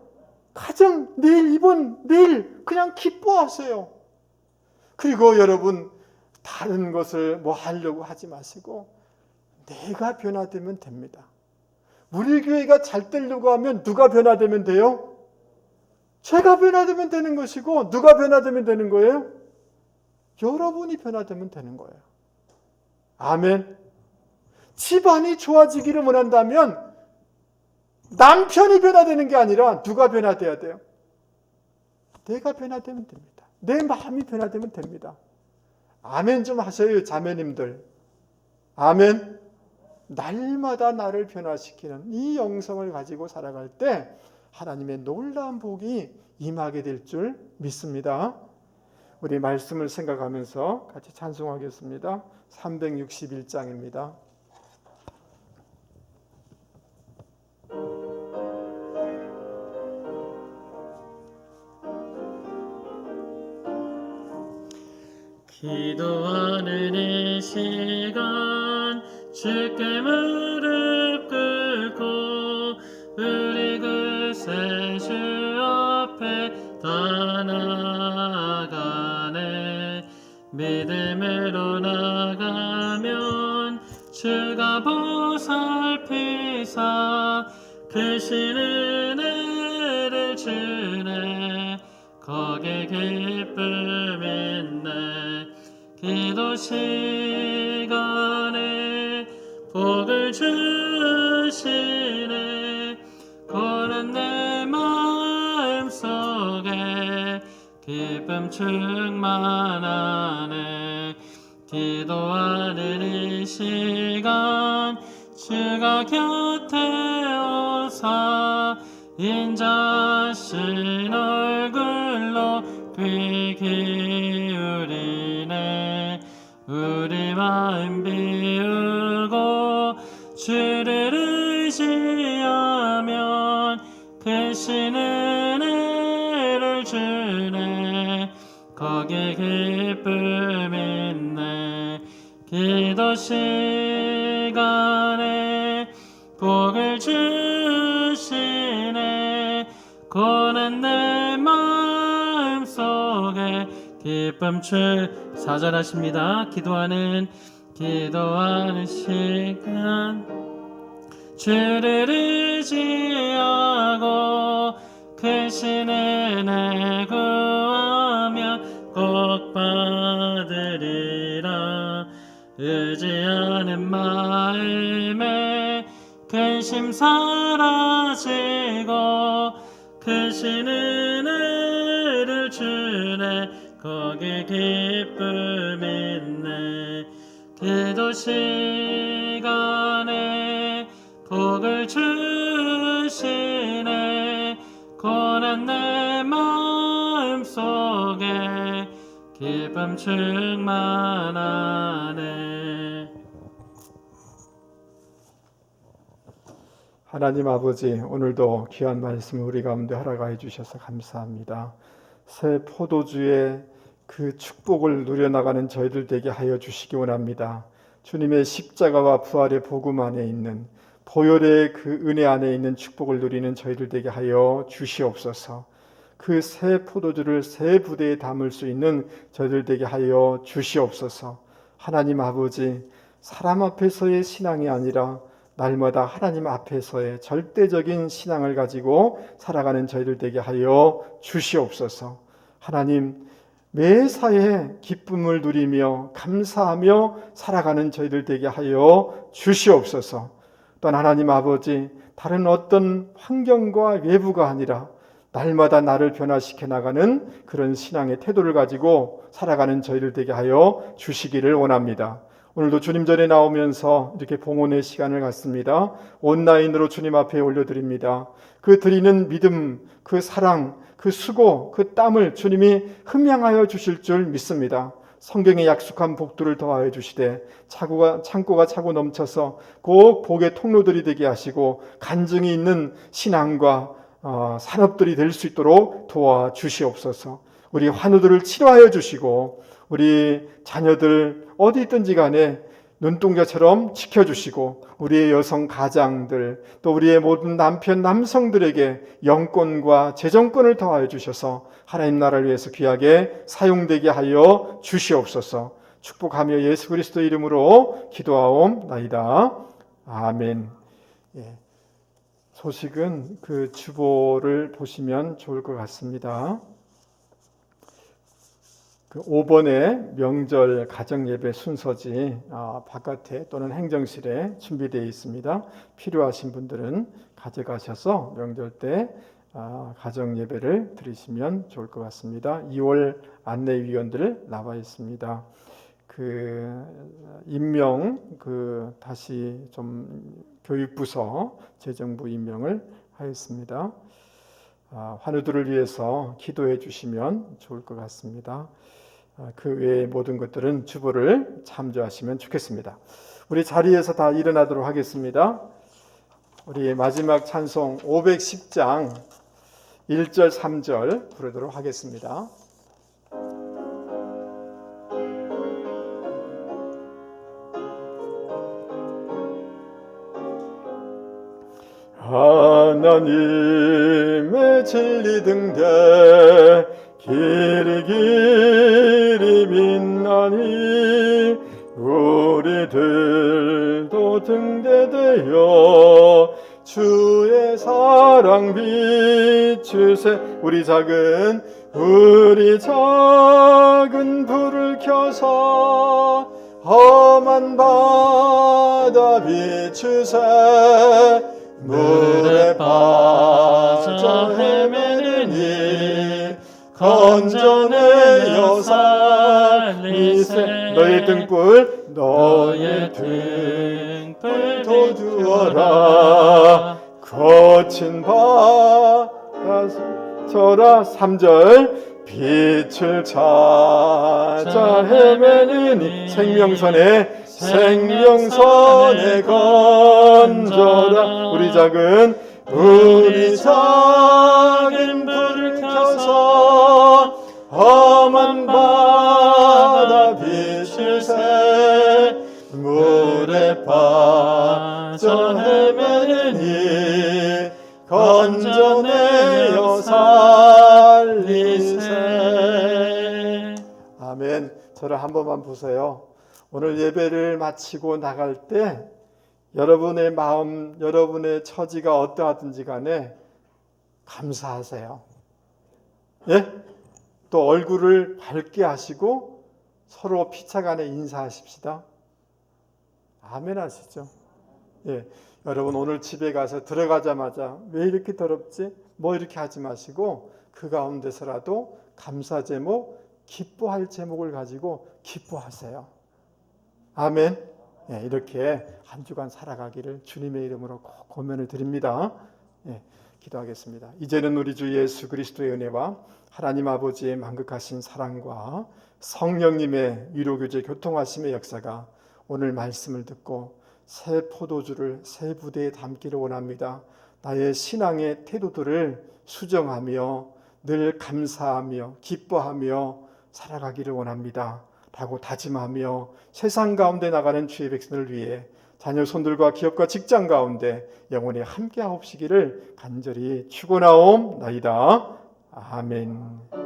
가정 내일 이번 내일 그냥 기뻐하세요. 그리고 여러분 다른 것을 뭐 하려고 하지 마시고 내가 변화되면 됩니다. 우리 교회가 잘 되려고 하면 누가 변화되면 돼요? 제가 변화되면 되는 것이고 누가 변화되면 되는 거예요? 여러분이 변화되면 되는 거예요. 아멘. 집안이 좋아지기를 원한다면 남편이 변화되는 게 아니라 누가 변화돼야 돼요? 내가 변화되면 됩니다. 내 마음이 변화되면 됩니다. 아멘 좀 하세요, 자매님들. 아멘. 날마다 나를 변화시키는 이 영성을 가지고 살아갈 때 하나님의 놀라운 복이 임하게 될 줄 믿습니다. 우리 말씀을 생각하면서 같이 찬송하겠습니다. 361장입니다. 기도하는 이 시간 주께 무릎 꿇고 우리 그새 주 앞에 다 나아가네. 믿음으로 나가면 주가 보살피사 크신 은혜를 주네. 거기에 기쁨 있네. 기도 시간에 복을 주시네. 고는 내 마음속에 기쁨 충만하네. 기도하는 이 시간 주가 곁에 오사 인자신 얼굴로 귀 기울이네. 우리 마음 비우고 주를 의지하면 크신 은혜를 주네. 거기에 기쁨 있네. 기도 시간에 복을 주시네. 고난 내 마음속에 기쁨 사절하십니다. 기도하는 시간 주를 의지하고 크신 은혜 구하면 꼭 받으리라. 의지하는 마음에 근심 사라지고 크신 은혜를 주네. 거기 기쁨 있네. 기도 시간에 복을 주시네. 고난 내 마음속에 기쁨 충만하네. 하나님 아버지, 오늘도 귀한 말씀을 우리 가운데 허락하여 주셔서 감사합니다. 새 포도주의 그 축복을 누려나가는 저희들 되게 하여 주시기 원합니다. 주님의 십자가와 부활의 복음 안에 있는 보혈의 그 은혜 안에 있는 축복을 누리는 저희들 되게 하여 주시옵소서. 그 새 포도주를 새 부대에 담을 수 있는 저희들 되게 하여 주시옵소서. 하나님 아버지, 사람 앞에서의 신앙이 아니라 날마다 하나님 앞에서의 절대적인 신앙을 가지고 살아가는 저희들 되게 하여 주시옵소서. 하나님, 매사에 기쁨을 누리며 감사하며 살아가는 저희들 되게 하여 주시옵소서. 또한 하나님 아버지, 다른 어떤 환경과 외부가 아니라 날마다 나를 변화시켜 나가는 그런 신앙의 태도를 가지고 살아가는 저희들 되게 하여 주시기를 원합니다. 오늘도 주님 전에 나오면서 이렇게 봉헌의 시간을 갖습니다. 온라인으로 주님 앞에 올려드립니다. 그 드리는 믿음, 그 사랑, 그 수고, 그 땀을 주님이 흠양하여 주실 줄 믿습니다. 성경에 약속한 복들을 더하여 주시되 창고가 차고 넘쳐서 꼭 복의 통로들이 되게 하시고 간증이 있는 신앙과 산업들이 될 수 있도록 도와주시옵소서. 우리 환우들을 치료하여 주시고 우리 자녀들 어디 있든지 간에 눈동자처럼 지켜주시고 우리의 여성 가장들 또 우리의 모든 남편 남성들에게 영권과 재정권을 더하여 주셔서 하나님 나라를 위해서 귀하게 사용되게 하여 주시옵소서. 축복하며 예수 그리스도 이름으로 기도하옵나이다. 아멘. 소식은 그 주보를 보시면 좋을 것 같습니다. 그 5번의 명절 가정예배 순서지 바깥에 또는 행정실에 준비되어 있습니다. 필요하신 분들은 가져가셔서 명절 때 가정예배를 드리시면 좋을 것 같습니다. 2월 안내위원들 나와 있습니다. 그 임명 다시 좀 교육부서 재정부 임명을 하였습니다. 환우들을 위해서 기도해 주시면 좋을 것 같습니다. 그 외의 모든 것들은 주보를 참조하시면 좋겠습니다. 우리 자리에서 다 일어나도록 하겠습니다. 우리 마지막 찬송 510장 1절 3절 부르도록 하겠습니다. 하나님의 진리 등대 길이 빛나니 우리들도 등대되어 주의 사랑 비추세. 우리 작은 불을 켜서 험한 바다 비추세 물에 빠져 헤매느니 건져내어 살리세 너의 등불 도두어라 거친 바다 저라 3절 빛을 찾아 헤매느니 생명선에 건져라 우리 작은 불을 켜서 험한 바다 비추세 물에 빠져 헤매느니 건져내어 살리세. 아멘. 저를 한 번만 보세요. 오늘 예배를 마치고 나갈 때 여러분의 마음, 여러분의 처지가 어떠하든지 간에 감사하세요. 예? 또 얼굴을 밝게 하시고 서로 피차간에 인사하십시다. 아멘 하시죠. 예. 여러분 오늘 집에 가서 들어가자마자 왜 이렇게 더럽지? 뭐 이렇게 하지 마시고 그 가운데서라도 감사 제목, 기뻐할 제목을 가지고 기뻐하세요. 아멘. 예, 이렇게 한 주간 살아가기를 주님의 이름으로 꼭 권면을 드립니다. 예, 기도하겠습니다. 이제는 우리 주 예수 그리스도의 은혜와 하나님 아버지의 만극하신 사랑과 성령님의 위로교제 교통하심의 역사가 오늘 말씀을 듣고 새 포도주를 새 부대에 담기를 원합니다. 나의 신앙의 태도들을 수정하며 늘 감사하며 기뻐하며 살아가기를 원합니다. 라고 다짐하며 세상 가운데 나가는 주의 백성을 위해 자녀 손들과 기업과 직장 가운데 영원히 함께하옵시기를 간절히 축원하옵나이다. 아멘.